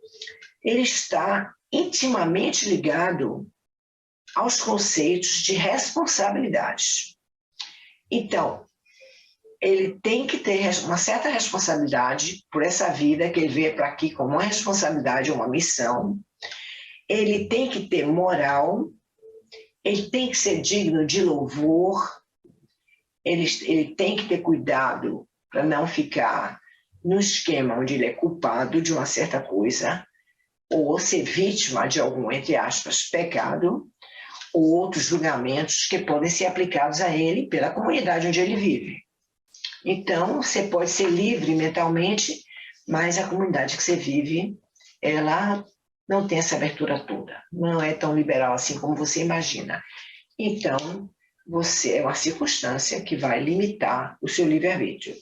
Ele está intimamente ligado aos conceitos de responsabilidade. Então, ele tem que ter uma certa responsabilidade por essa vida que ele veio para aqui como uma responsabilidade, uma missão. Ele tem que ter moral, ele tem que ser digno de louvor, ele tem que ter cuidado para não ficar no esquema onde ele é culpado de uma certa coisa, ou ser vítima de algum, entre aspas, pecado, ou outros julgamentos que podem ser aplicados a ele pela comunidade onde ele vive. Então, você pode ser livre mentalmente, mas a comunidade que você vive, ela não tem essa abertura toda, não é tão liberal assim como você imagina. Então, você é uma circunstância que vai limitar o seu livre-arbítrio.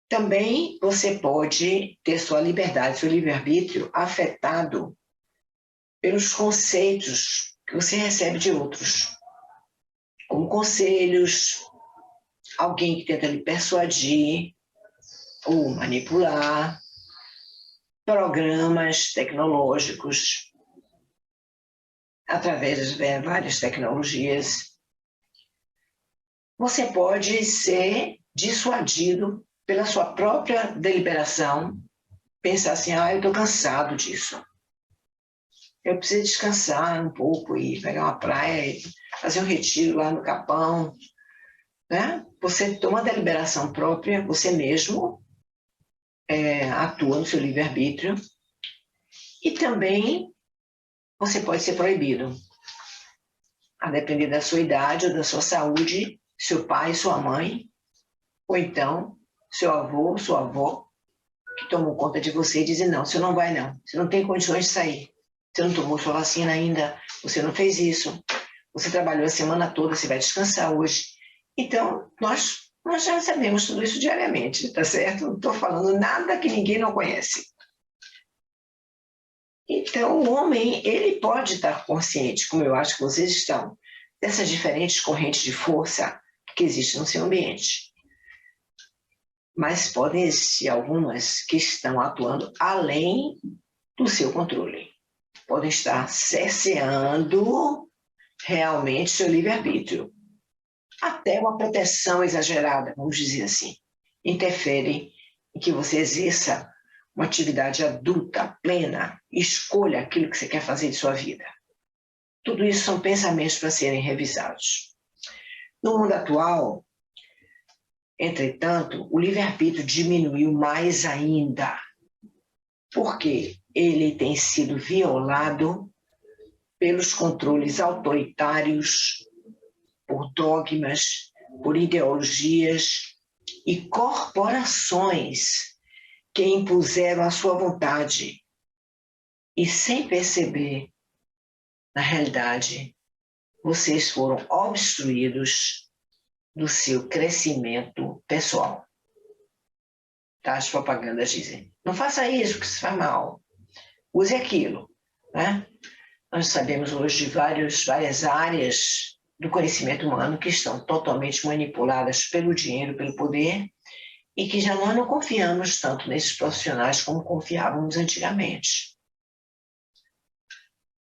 Também você pode ter sua liberdade, seu livre-arbítrio afetado pelos conceitos que você recebe de outros, como conselhos, alguém que tenta lhe persuadir ou manipular, programas tecnológicos, através de várias tecnologias. Você pode ser dissuadido pela sua própria deliberação, pensar assim, eu estou cansado disso. Eu preciso descansar um pouco e pegar uma praia e fazer um retiro lá no Capão, né? Você toma a deliberação própria, você mesmo atua no seu livre-arbítrio, e também você pode ser proibido, a depender da sua idade ou da sua saúde, seu pai, sua mãe, ou então seu avô, sua avó, que tomam conta de você e dizem, não, você não vai não, você não tem condições de sair, você não tomou sua vacina ainda, você não fez isso, você trabalhou a semana toda, você vai descansar hoje. Então, nós já sabemos tudo isso diariamente, tá certo? Não estou falando nada que ninguém não conhece. Então, o homem, ele pode estar consciente, como eu acho que vocês estão, dessas diferentes correntes de força que existem no seu ambiente. Mas podem existir algumas que estão atuando além do seu controle. Podem estar cerceando realmente seu livre-arbítrio. Até uma proteção exagerada, vamos dizer assim, interfere em que você exerça uma atividade adulta, plena, e escolha aquilo que você quer fazer de sua vida. Tudo isso são pensamentos para serem revisados. No mundo atual, entretanto, o livre-arbítrio diminuiu mais ainda, porque ele tem sido violado pelos controles autoritários, por dogmas, por ideologias e corporações que impuseram a sua vontade e, sem perceber, na realidade, vocês foram obstruídos do seu crescimento pessoal. Tá? As propagandas dizem, não faça isso, que isso faz mal. Use aquilo. Né? Nós sabemos hoje de várias áreas do conhecimento humano que estão totalmente manipuladas pelo dinheiro, pelo poder, e que já nós não confiamos tanto nesses profissionais como confiávamos antigamente.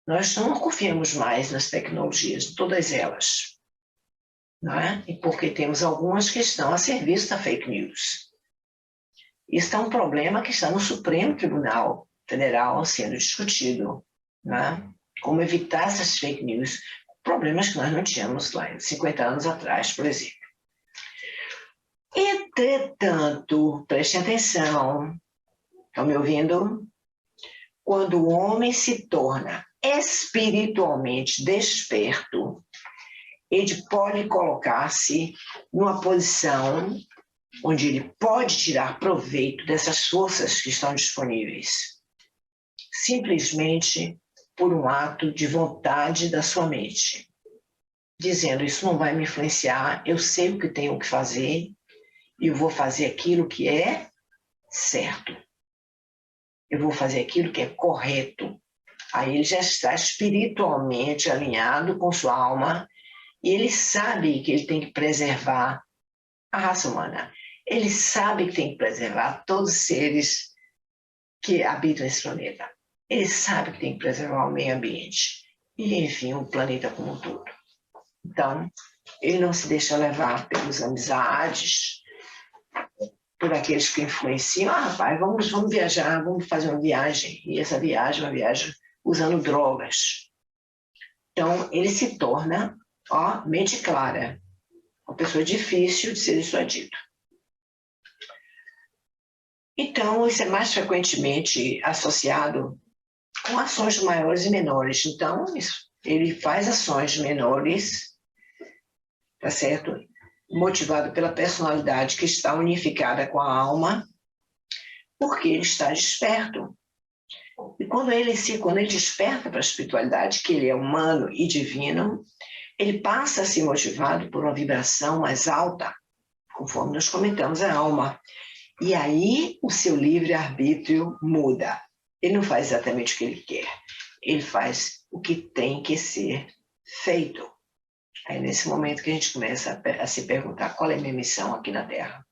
Nós não confiamos mais nas tecnologias, todas elas, não é? E porque temos algumas que estão a serviço da fake news. Isso é um problema que está no Supremo Tribunal Federal sendo discutido, né? Como evitar essas fake news, problemas que nós não tínhamos lá 50 anos atrás, por exemplo. Entretanto, preste atenção, estão me ouvindo? Quando o homem se torna espiritualmente desperto, ele pode colocar-se numa posição onde ele pode tirar proveito dessas forças que estão disponíveis, simplesmente por um ato de vontade da sua mente, dizendo, isso não vai me influenciar, eu sei o que tenho que fazer e eu vou fazer aquilo que é certo. Eu vou fazer aquilo que é correto. Aí ele já está espiritualmente alinhado com sua alma e ele sabe que ele tem que preservar a raça humana. Ele sabe que tem que preservar todos os seres que habitam esse planeta. Ele sabe que tem que preservar o meio ambiente. E, enfim, o planeta como um todo. Então, ele não se deixa levar pelas amizades, por aqueles que influenciam. Rapaz, vamos viajar, vamos fazer uma viagem. E essa viagem é uma viagem usando drogas. Então, ele se torna, mente clara. Uma pessoa difícil de ser dissuadido. Então, isso é mais frequentemente associado com ações maiores e menores. Então, ele faz ações menores, tá certo? Motivado pela personalidade que está unificada com a alma, porque ele está desperto. E quando ele desperta para a espiritualidade, que ele é humano e divino, ele passa a ser motivado por uma vibração mais alta, conforme nós comentamos, a alma. E aí o seu livre-arbítrio muda. Ele não faz exatamente o que ele quer. Ele faz o que tem que ser feito. Aí nesse momento que a gente começa a se perguntar qual é a minha missão aqui na Terra.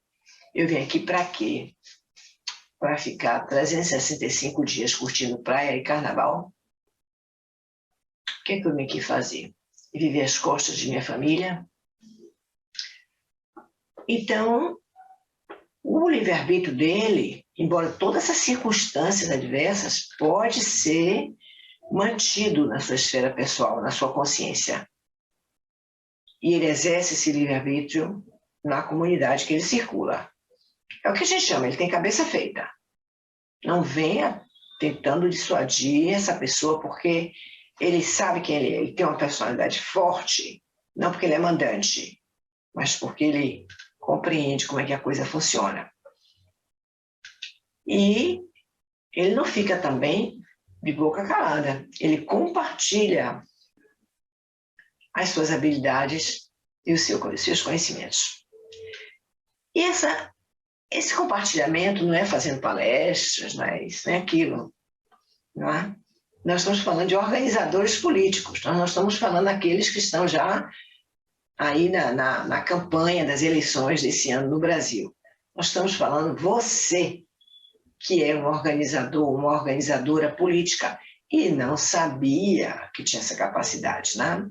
Eu vim aqui para quê? Para ficar 365 dias curtindo praia e carnaval? O que é que eu vim aqui fazer? Viver às costas de minha família? Então, o livre-arbítrio dele, embora todas essas circunstâncias adversas, pode ser mantido na sua esfera pessoal, na sua consciência. E ele exerce esse livre-arbítrio na comunidade que ele circula. É o que a gente chama, ele tem cabeça feita. Não venha tentando dissuadir essa pessoa porque ele sabe quem ele é. Ele tem uma personalidade forte, não porque ele é mandante, mas porque ele compreende como é que a coisa funciona. E ele não fica também de boca calada. Ele compartilha as suas habilidades e os seus conhecimentos. E esse compartilhamento não é fazendo palestras, não é isso, não é aquilo. Não é? Nós estamos falando de organizadores políticos, nós não estamos falando daqueles que estão já aí na campanha das eleições desse ano no Brasil. Nós estamos falando você, que é um organizador, uma organizadora política, e não sabia que tinha essa capacidade, né?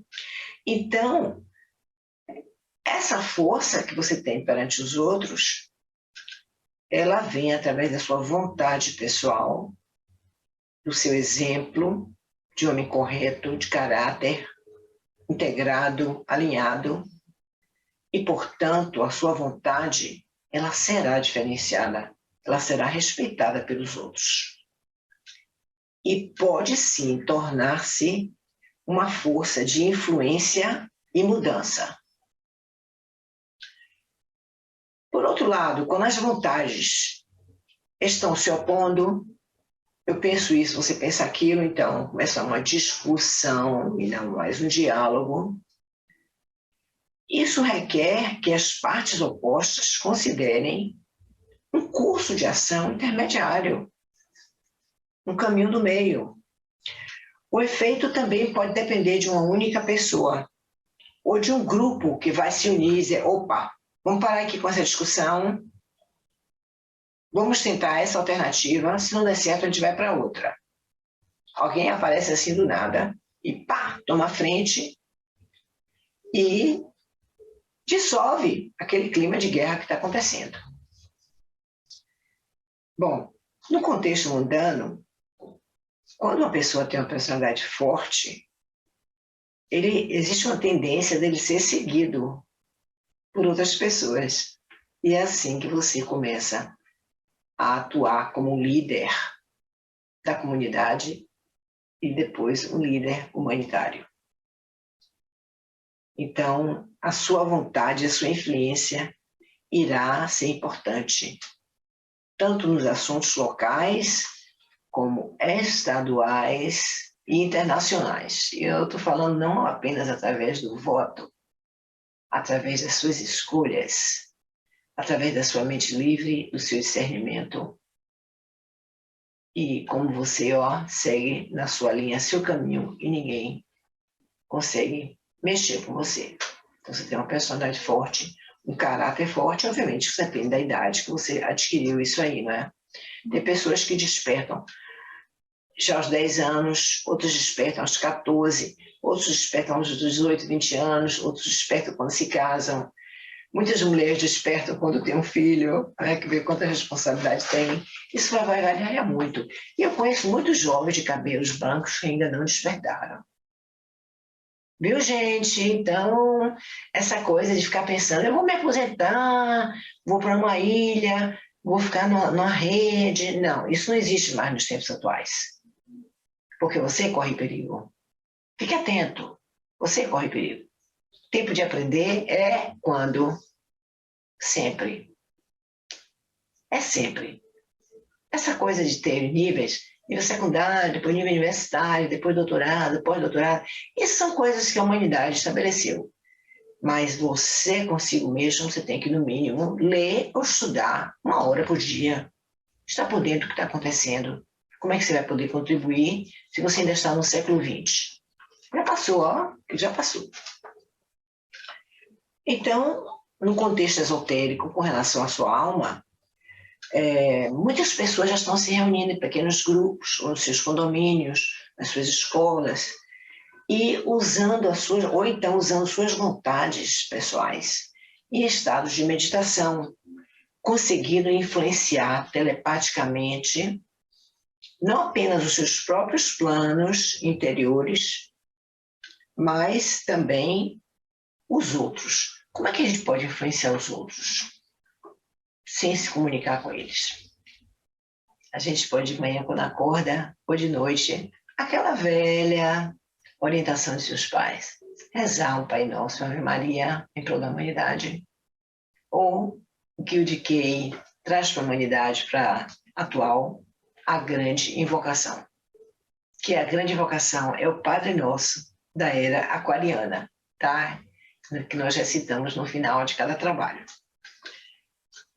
Então, essa força que você tem perante os outros, ela vem através da sua vontade pessoal, do seu exemplo de homem correto, de caráter, integrado, alinhado, e, portanto, a sua vontade, ela será diferenciada, ela será respeitada pelos outros. E pode, sim, tornar-se uma força de influência e mudança. Por outro lado, quando as vontades estão se opondo, eu penso isso, você pensa aquilo, então começa uma discussão e não mais um diálogo. Isso requer que as partes opostas considerem um curso de ação intermediário, um caminho do meio. O efeito também pode depender de uma única pessoa, ou de um grupo que vai se unir e dizer, opa, vamos parar aqui com essa discussão, vamos tentar essa alternativa, se não der certo a gente vai para outra. Alguém aparece assim do nada e pá, toma a frente e dissolve aquele clima de guerra que está acontecendo. Bom, no contexto mundano, quando uma pessoa tem uma personalidade forte, existe uma tendência dele ser seguido por outras pessoas. E é assim que você começa a atuar como um líder da comunidade e depois um líder humanitário. Então, a sua vontade, a sua influência irá ser importante, tanto nos assuntos locais, como estaduais e internacionais. E eu estou falando não apenas através do voto, através das suas escolhas, através da sua mente livre, do seu discernimento, e como você segue na sua linha, seu caminho, e ninguém consegue mexer com você. Então, você tem uma personalidade forte, um caráter forte, obviamente, isso depende da idade que você adquiriu isso aí, não é? Tem pessoas que despertam já aos 10 anos, outros despertam aos 14, outros despertam aos 18, 20 anos, outros despertam quando se casam. Muitas mulheres despertam quando tem um filho, né, que vê quanta responsabilidade tem. Isso vai variar muito. E eu conheço muitos jovens de cabelos brancos que ainda não despertaram. Viu, gente? Então, essa coisa de ficar pensando, eu vou me aposentar, vou para uma ilha, vou ficar numa rede. Não, isso não existe mais nos tempos atuais. Porque você corre perigo. Fique atento. Você corre perigo. Tempo de aprender é quando? Sempre. É sempre. Essa coisa de ter níveis, nível secundário, depois nível universitário, depois doutorado, pós-doutorado, isso são coisas que a humanidade estabeleceu. Mas você consigo mesmo, você tem que, no mínimo, ler ou estudar 1 hora por dia. Estar por dentro do que está acontecendo. Como é que você vai poder contribuir se você ainda está no século XX? Já passou, já passou. Então, no contexto esotérico, com relação à sua alma, muitas pessoas já estão se reunindo em pequenos grupos, ou nos seus condomínios, nas suas escolas, e usando ou então usando suas vontades pessoais em estados de meditação, conseguindo influenciar telepaticamente não apenas os seus próprios planos interiores, mas também os outros. Como é que a gente pode influenciar os outros sem se comunicar com eles? A gente pode de manhã quando acorda, ou de noite, aquela velha orientação de seus pais. Rezar um Pai Nosso, Ave Maria, em prol da humanidade. Ou o que o Dickey traz para a humanidade, para a atual, a grande invocação. Que a grande invocação é o Padre Nosso da era aquariana, tá? Que nós recitamos no final de cada trabalho.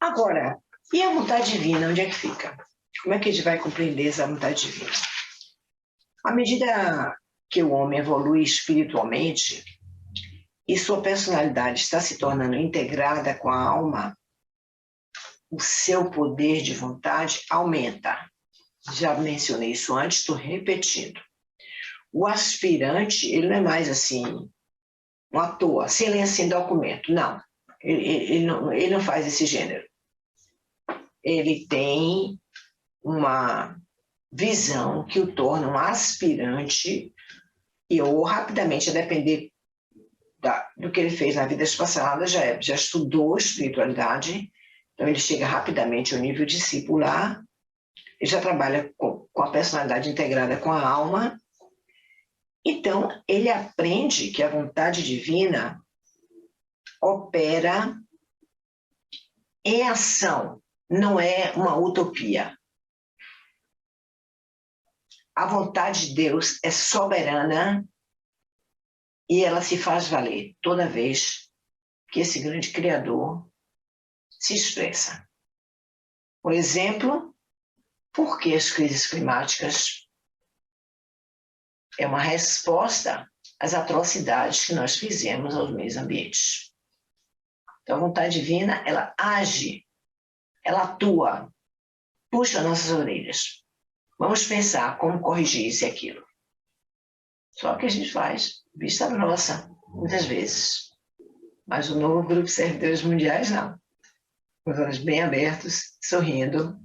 Agora, e a vontade divina, onde é que fica? Como é que a gente vai compreender essa vontade divina? À medida que o homem evolui espiritualmente e sua personalidade está se tornando integrada com a alma, o seu poder de vontade aumenta. Já mencionei isso antes, estou repetindo. O aspirante, ele não é mais assim, um ator, sem lenha, sem documento. Não, ele não faz esse gênero. Ele tem uma visão que o torna um aspirante ou rapidamente, a depender do que ele fez na vida passada, já estudou espiritualidade, então ele chega rapidamente ao nível discipular, ele já trabalha com a personalidade integrada com a alma, então ele aprende que a vontade divina opera em ação, não é uma utopia. A vontade de Deus é soberana e ela se faz valer toda vez que esse grande Criador se expressa. Por exemplo, por que as crises climáticas é uma resposta as atrocidades que nós fizemos aos meios ambientes. Então, a vontade divina, ela age, ela atua, puxa nossas orelhas. Vamos pensar como corrigir isso e aquilo. Só que a gente faz vista grossa, muitas vezes. Mas o novo grupo de servidores mundiais, não. Com os olhos bem abertos, sorrindo,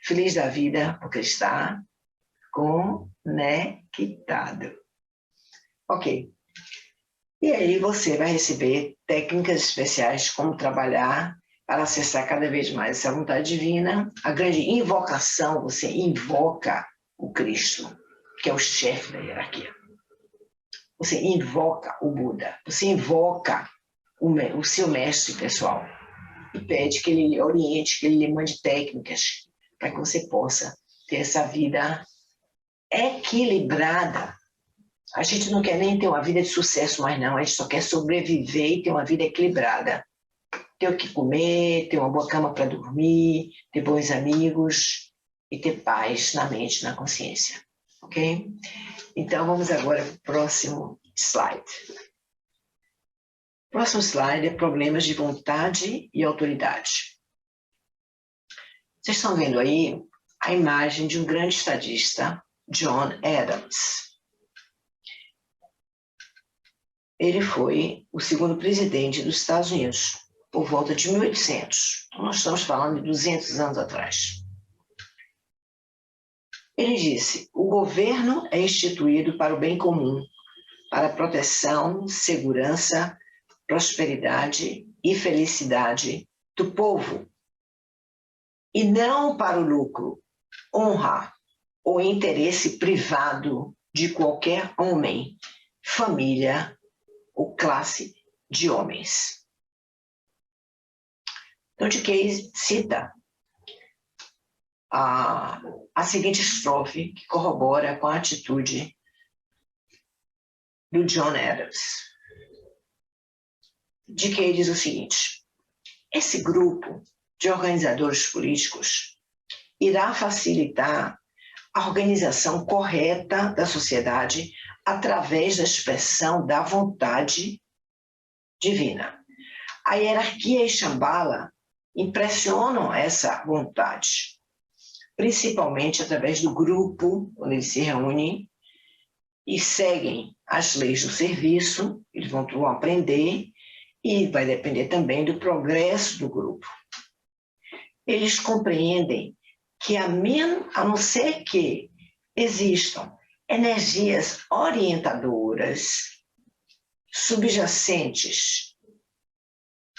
feliz da vida, porque está conectado. Ok. E aí você vai receber técnicas especiais de como trabalhar para acessar cada vez mais essa vontade divina. A grande invocação, você invoca o Cristo, que é o chefe da hierarquia. Você invoca o Buda, você invoca o seu mestre pessoal e pede que ele lhe oriente, que ele lhe mande técnicas para que você possa ter essa vida equilibrada. A gente não quer nem ter uma vida de sucesso mais não, a gente só quer sobreviver e ter uma vida equilibrada. Ter o que comer, ter uma boa cama para dormir, ter bons amigos e ter paz na mente, na consciência. Ok? Então, vamos agora para o próximo slide. O próximo slide é problemas de vontade e autoridade. Vocês estão vendo aí a imagem de um grande estadista, John Adams. Ele foi o segundo presidente dos Estados Unidos, por volta de 1800. Então, nós estamos falando de 200 anos atrás. Ele disse: o governo é instituído para o bem comum, para a proteção, segurança, prosperidade e felicidade do povo, e não para o lucro, honra ou interesse privado de qualquer homem, família ou classe de homens. Então, de Keynes cita a seguinte estrofe que corrobora com a atitude do John Adams. De Keynes diz o seguinte: esse grupo de organizadores políticos irá facilitar a organização correta da sociedade através da expressão da vontade divina. A hierarquia e Shambhala impressionam essa vontade, principalmente através do grupo, quando eles se reúnem e seguem as leis do serviço, eles vão aprender, e vai depender também do progresso do grupo. Eles compreendem que a não ser que existam energias orientadoras subjacentes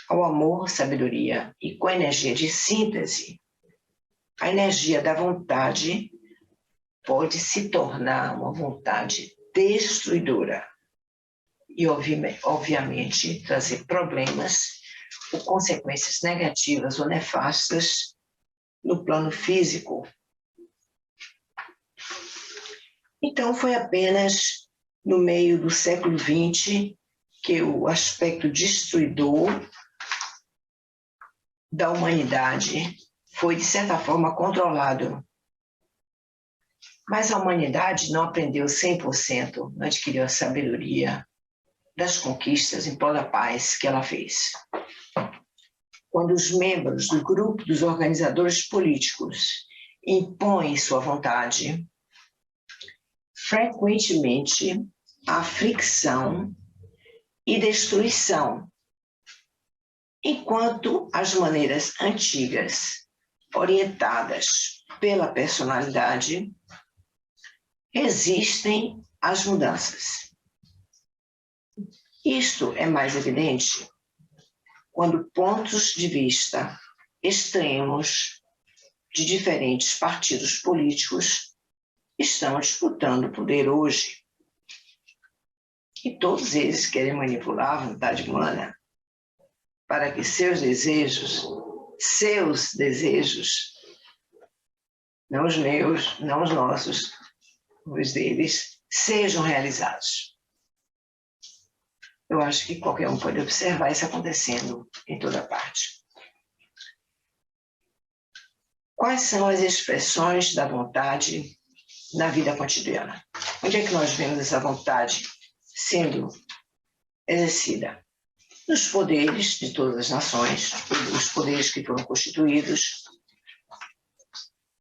ao amor, sabedoria e com a energia de síntese, a energia da vontade pode se tornar uma vontade destruidora e, obviamente, trazer problemas ou consequências negativas ou nefastas no plano físico. Então, foi apenas no meio do século XX que o aspecto destruidor da humanidade foi, de certa forma, controlado. Mas a humanidade não aprendeu 100%, não adquiriu a sabedoria das conquistas em prol da paz que ela fez. Quando os membros do grupo dos organizadores políticos impõem sua vontade, frequentemente há fricção e destruição, enquanto as maneiras antigas, orientadas pela personalidade, resistem às mudanças. Isto é mais evidente quando pontos de vista extremos de diferentes partidos políticos estão disputando o poder hoje. E todos eles querem manipular a vontade humana para que seus desejos, não os meus, não os nossos, os deles, sejam realizados. Eu acho que qualquer um pode observar isso acontecendo em toda parte. Quais são as expressões da vontade na vida cotidiana? Onde é que nós vemos essa vontade sendo exercida nos poderes de todas as nações, os poderes que foram constituídos,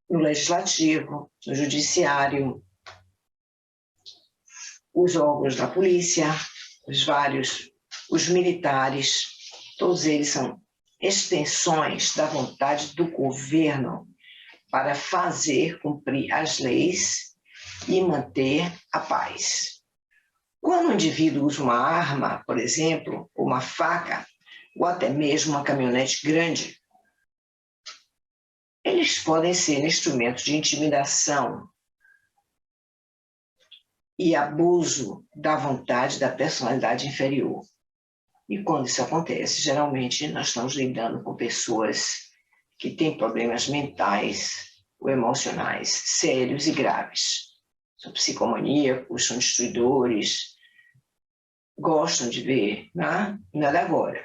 no legislativo, no judiciário, os órgãos da polícia, os militares, todos eles são extensões da vontade do governo para fazer cumprir as leis e manter a paz. Quando o indivíduo usa uma arma, por exemplo, uma faca, ou até mesmo uma caminhonete grande, eles podem ser instrumentos de intimidação e abuso da vontade da personalidade inferior. E quando isso acontece, geralmente nós estamos lidando com pessoas que têm problemas mentais ou emocionais sérios e graves. São psicomaníacos, são destruidores, gostam de ver, né? Nada agora.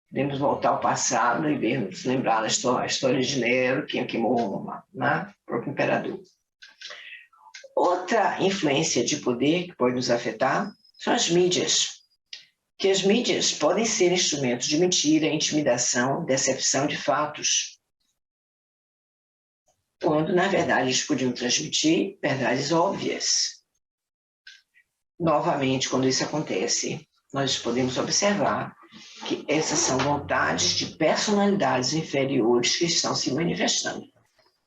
Podemos voltar ao passado e vermos, lembrar a história de Nero, quem queimou Roma, né? O próprio imperador. Outra influência de poder que pode nos afetar são as mídias. Que as mídias podem ser instrumentos de mentira, intimidação, decepção de fatos, quando, na verdade, eles podiam transmitir verdades óbvias. Novamente, quando isso acontece, nós podemos observar que essas são vontades de personalidades inferiores que estão se manifestando.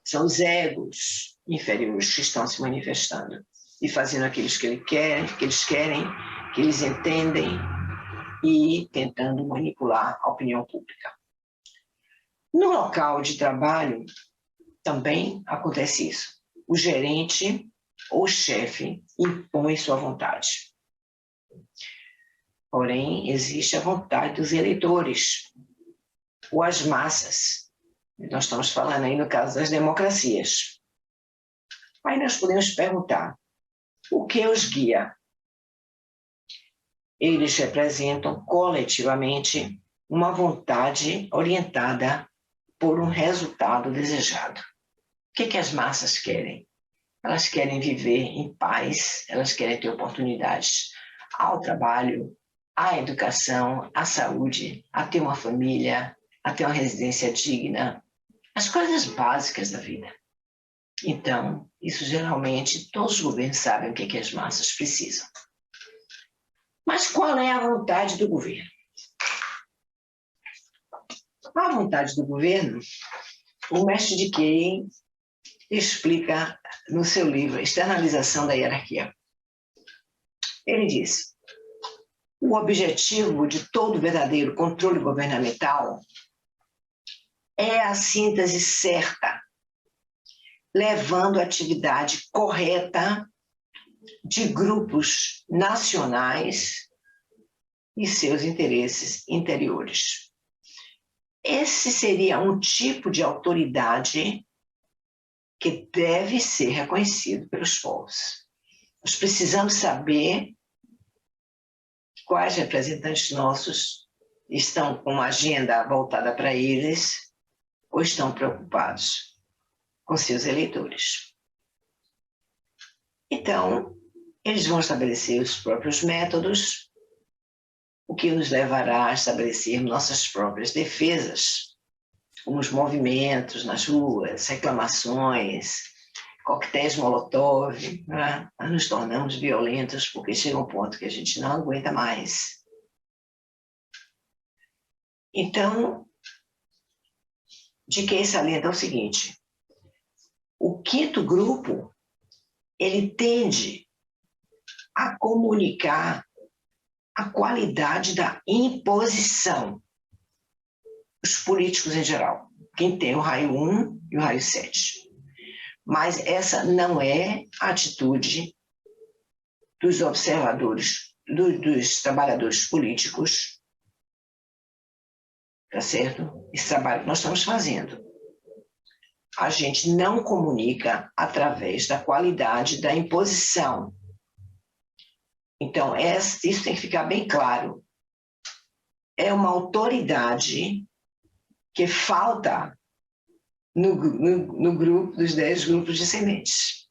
São os egos inferiores que estão se manifestando e fazendo aquilo que eles querem, que eles entendem, e tentando manipular a opinião pública. No local de trabalho, também acontece isso. O gerente ou chefe impõe sua vontade. Porém, existe a vontade dos eleitores, ou as massas. Nós estamos falando aí no caso das democracias. Aí nós podemos perguntar, o que os guia? Eles representam coletivamente uma vontade orientada por um resultado desejado. O que as massas querem? Elas querem viver em paz, elas querem ter oportunidades ao trabalho, à educação, à saúde, a ter uma família, a ter uma residência digna, as coisas básicas da vida. Então, isso geralmente todos os governos sabem o que as massas precisam. Mas qual é a vontade do governo? A vontade do governo, o mestre de Key explica no seu livro Externalização da Hierarquia. Ele diz, o objetivo de todo verdadeiro controle governamental é a síntese certa, levando a atividade correta de grupos nacionais e seus interesses interiores. Esse seria um tipo de autoridade que deve ser reconhecido pelos povos. Nós precisamos saber quais representantes nossos estão com uma agenda voltada para eles ou estão preocupados com seus eleitores. Então, eles vão estabelecer os próprios métodos, o que nos levará a estabelecer nossas próprias defesas, como os movimentos nas ruas, reclamações, coquetéis Molotov, né? Nós nos tornamos violentos porque chega um ponto que a gente não aguenta mais. Então, de que salienta é o seguinte, o quinto grupo, ele tende a comunicar a qualidade da imposição. Os políticos em geral, quem tem o raio 1 e o raio 7. Mas essa não é a atitude dos observadores, dos trabalhadores políticos, tá certo? Esse trabalho que nós estamos fazendo. A gente não comunica através da qualidade da imposição. Então, isso tem que ficar bem claro. É uma autoridade que falta no grupo dos 10 grupos de sementes.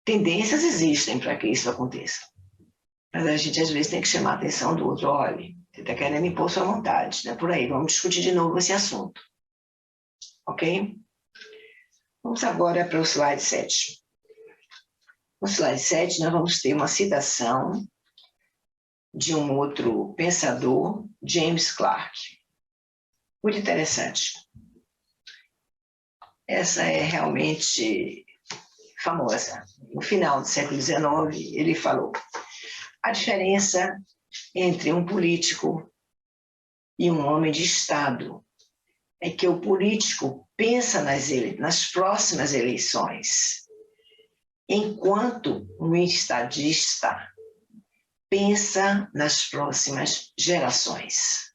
tendências existem para que isso aconteça. Mas a gente, às vezes, tem que chamar a atenção do outro. Olha, você está querendo impor sua vontade, não é por aí. Vamos discutir de novo esse assunto. Ok? Vamos agora para o slide 7. No slide 7, nós vamos ter uma citação de um outro pensador, James Clark. Muito interessante. Essa é realmente famosa. No final do século XIX, ele falou: a diferença entre um político e um homem de Estado é que o político pensa nas próximas eleições, enquanto um estadista pensa nas próximas gerações.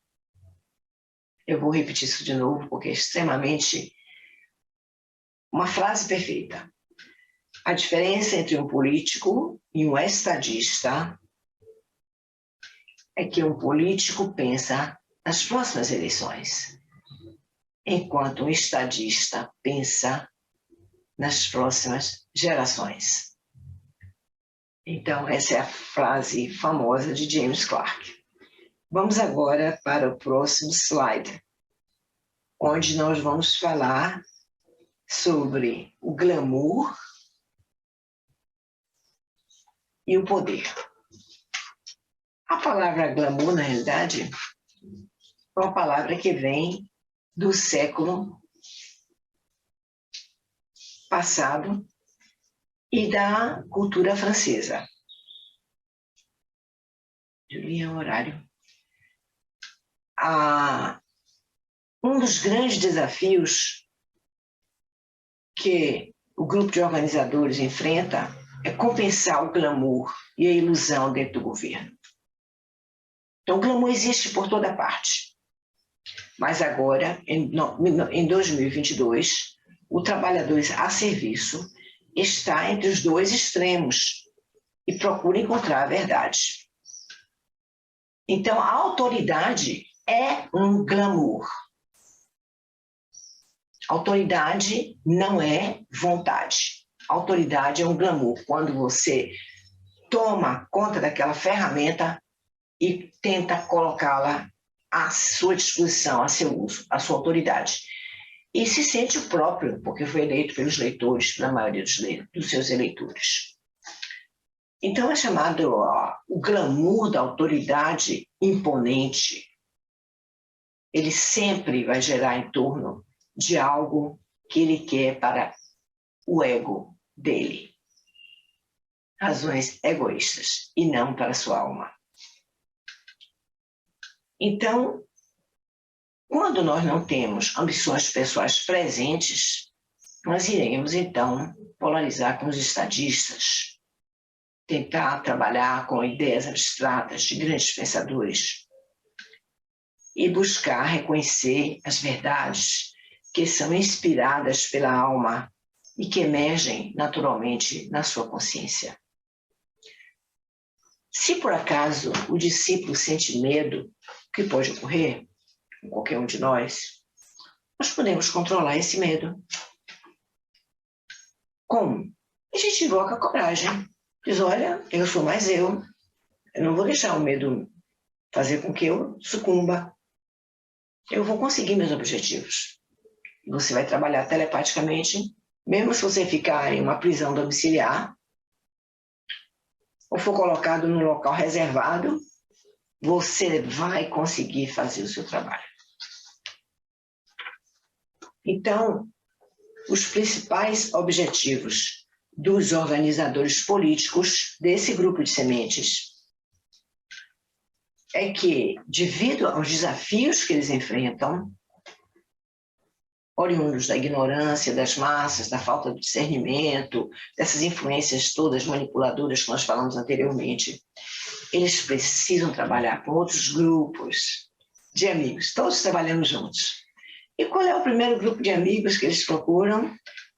Eu vou repetir isso de novo, porque é extremamente uma frase perfeita. A diferença entre um político e um estadista é que um político pensa nas próximas eleições, enquanto um estadista pensa nas próximas gerações. Então, essa é a frase famosa de James Clark. Vamos agora para o próximo slide, onde nós vamos falar sobre o glamour e o poder. A palavra glamour, na realidade, é uma palavra que vem do século passado e da cultura francesa. Julian, horário. Um dos grandes desafios que o grupo de organizadores enfrenta é compensar o glamour e a ilusão dentro do governo. Então, o glamour existe por toda parte. Mas agora, em 2022, o trabalhador a serviço está entre os dois extremos e procura encontrar a verdade. Então, a autoridade é um glamour. Autoridade não é vontade. Autoridade é um glamour. Quando você toma conta daquela ferramenta e tenta colocá-la à sua disposição, a seu uso, a sua autoridade. E se sente o próprio, porque foi eleito pelos leitores, pela maioria dos seus eleitores. Então é chamado o glamour da autoridade imponente. Ele sempre vai gerar em torno de algo que ele quer para o ego dele. Razões egoístas e não para a sua alma. Então, quando nós não temos ambições pessoais presentes, nós iremos, então, polarizar com os estadistas, tentar trabalhar com ideias abstratas de grandes pensadores e buscar reconhecer as verdades que são inspiradas pela alma e que emergem naturalmente na sua consciência. Se por acaso o discípulo sente medo, que pode ocorrer com qualquer um de nós podemos controlar esse medo. Como? A gente invoca a coragem. Diz, olha, eu sou mais eu não vou deixar o medo fazer com que eu sucumba. Eu vou conseguir meus objetivos. Você vai trabalhar telepaticamente, mesmo se você ficar em uma prisão domiciliar, ou for colocado num local reservado, você vai conseguir fazer o seu trabalho. Então, os principais objetivos dos organizadores políticos desse grupo de sementes é que, devido aos desafios que eles enfrentam, oriundos da ignorância das massas, da falta de discernimento, dessas influências todas manipuladoras que nós falamos anteriormente, eles precisam trabalhar com outros grupos de amigos, todos trabalhando juntos. E qual é o primeiro grupo de amigos que eles procuram?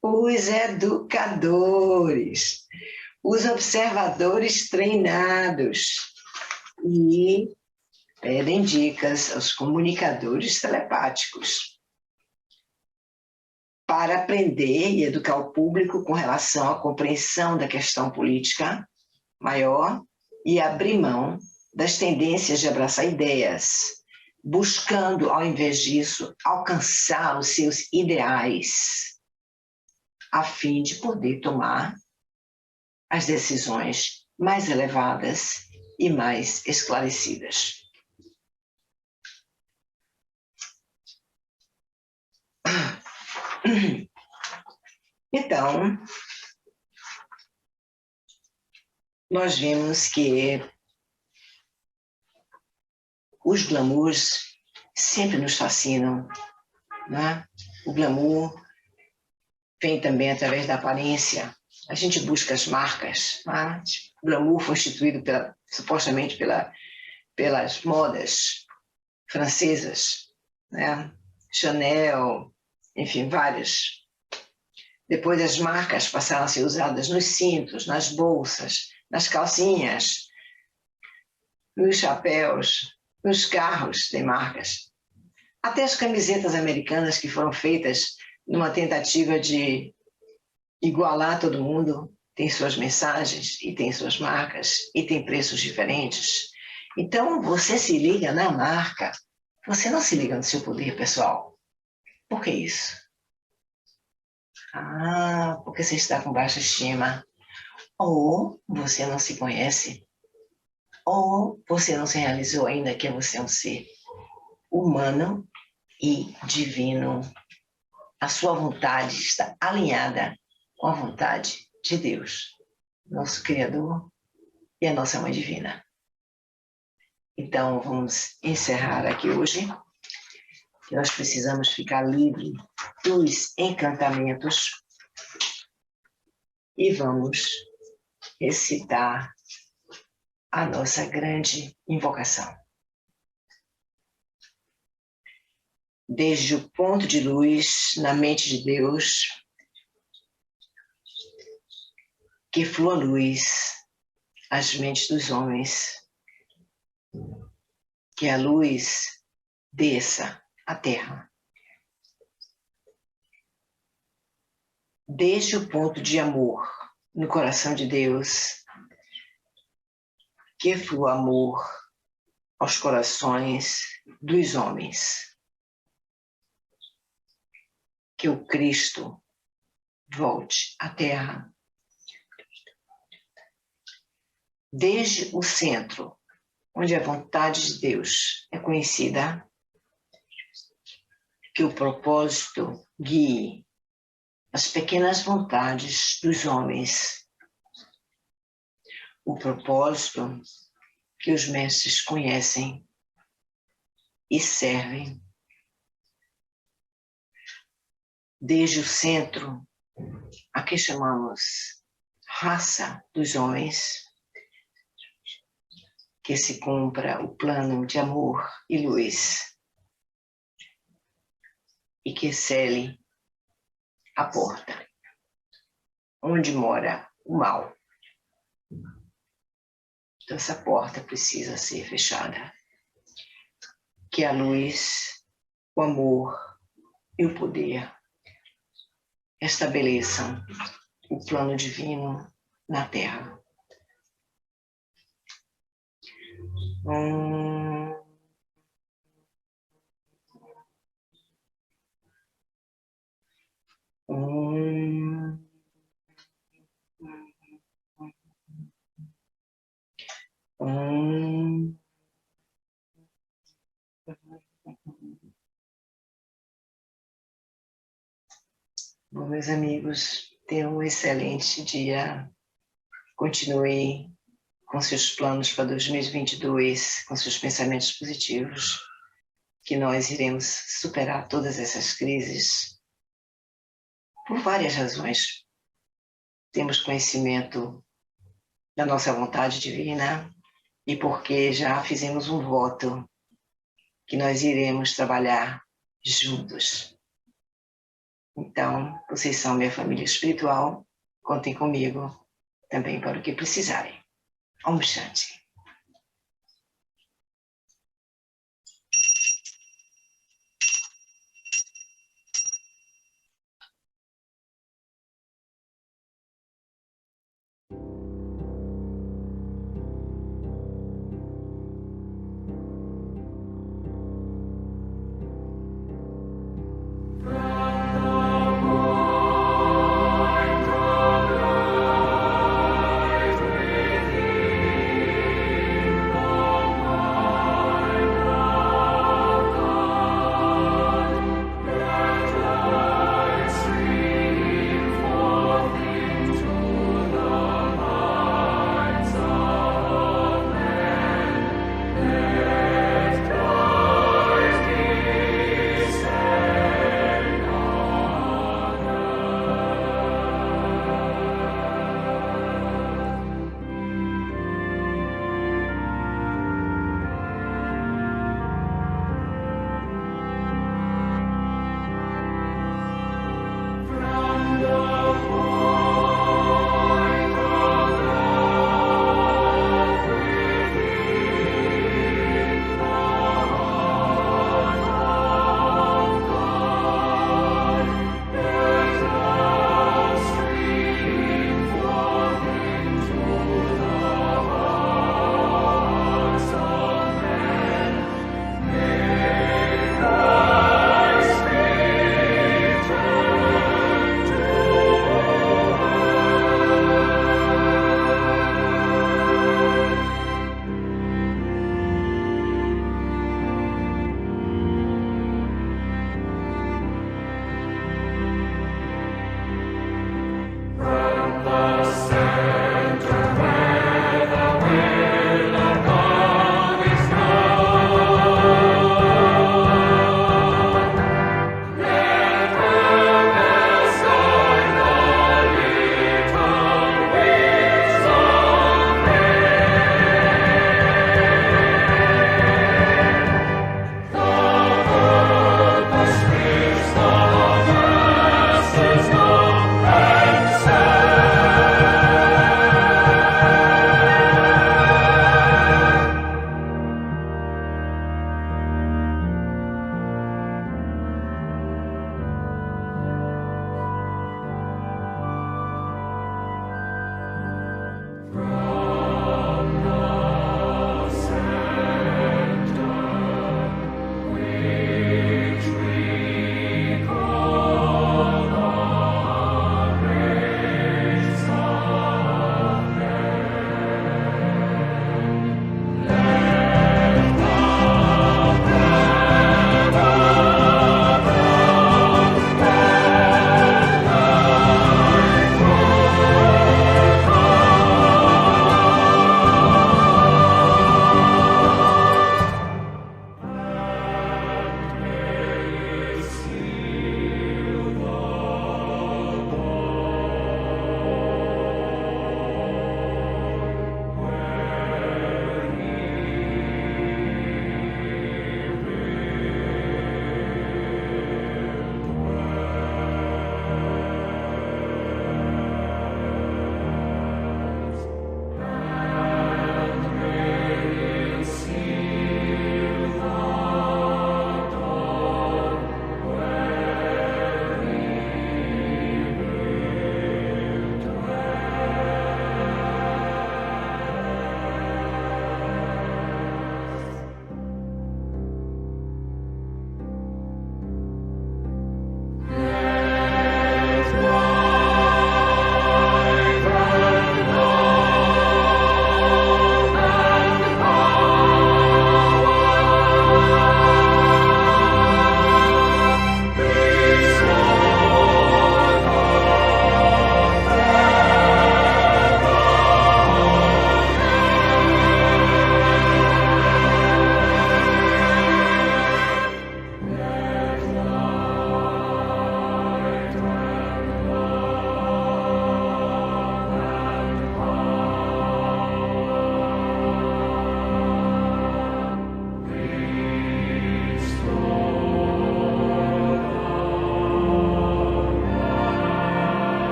Os educadores, os observadores treinados. E pedem dicas aos comunicadores telepáticos. para aprender e educar o público com relação à compreensão da questão política maior e abrir mão das tendências de abraçar ideias, buscando, ao invés disso, alcançar os seus ideais, a fim de poder tomar as decisões mais elevadas e mais esclarecidas. Então, nós vimos que os glamours sempre nos fascinam, né? O glamour vem também através da aparência. A gente busca as marcas, né? O glamour foi instituído supostamente pelas modas francesas, né? Chanel, enfim, várias. Depois as marcas passaram a ser usadas nos cintos, nas bolsas, nas calcinhas, nos chapéus, nos carros tem marcas. Até as camisetas americanas que foram feitas numa tentativa de igualar todo mundo, tem suas mensagens e tem suas marcas e tem preços diferentes. Então, você se liga na marca, você não se liga no seu poder pessoal. Por que isso? Ah, porque você está com baixa estima. Ou você não se conhece. Ou você não se realizou ainda que você é um ser humano e divino. A sua vontade está alinhada com a vontade de Deus, nosso Criador e a nossa Mãe Divina. Então, vamos encerrar aqui hoje. Nós precisamos ficar livres dos encantamentos e vamos recitar a nossa grande invocação. Desde o ponto de luz na mente de Deus, que flua luz às mentes dos homens, que a luz desça à terra. Desde o ponto de amor no coração de Deus, que flua amor aos corações dos homens. Que o Cristo volte à terra. Desde o centro, onde a vontade de Deus é conhecida, que o propósito guie as pequenas vontades dos homens. O propósito que os mestres conhecem e servem. Desde o centro, a que chamamos raça dos homens, que se cumpra o plano de amor e luz e que cele a porta onde mora o mal. Então essa porta precisa ser fechada. Que a luz, o amor e o poder estabeleçam o plano divino na Terra. Bom, meus amigos, tenham um excelente dia. Continue com seus planos para 2022, com seus pensamentos positivos, que nós iremos superar todas essas crises por várias razões. Temos conhecimento da nossa vontade divina e porque já fizemos um voto que nós iremos trabalhar juntos. Então, vocês são minha família espiritual, contem comigo também para o que precisarem. Om Shanti.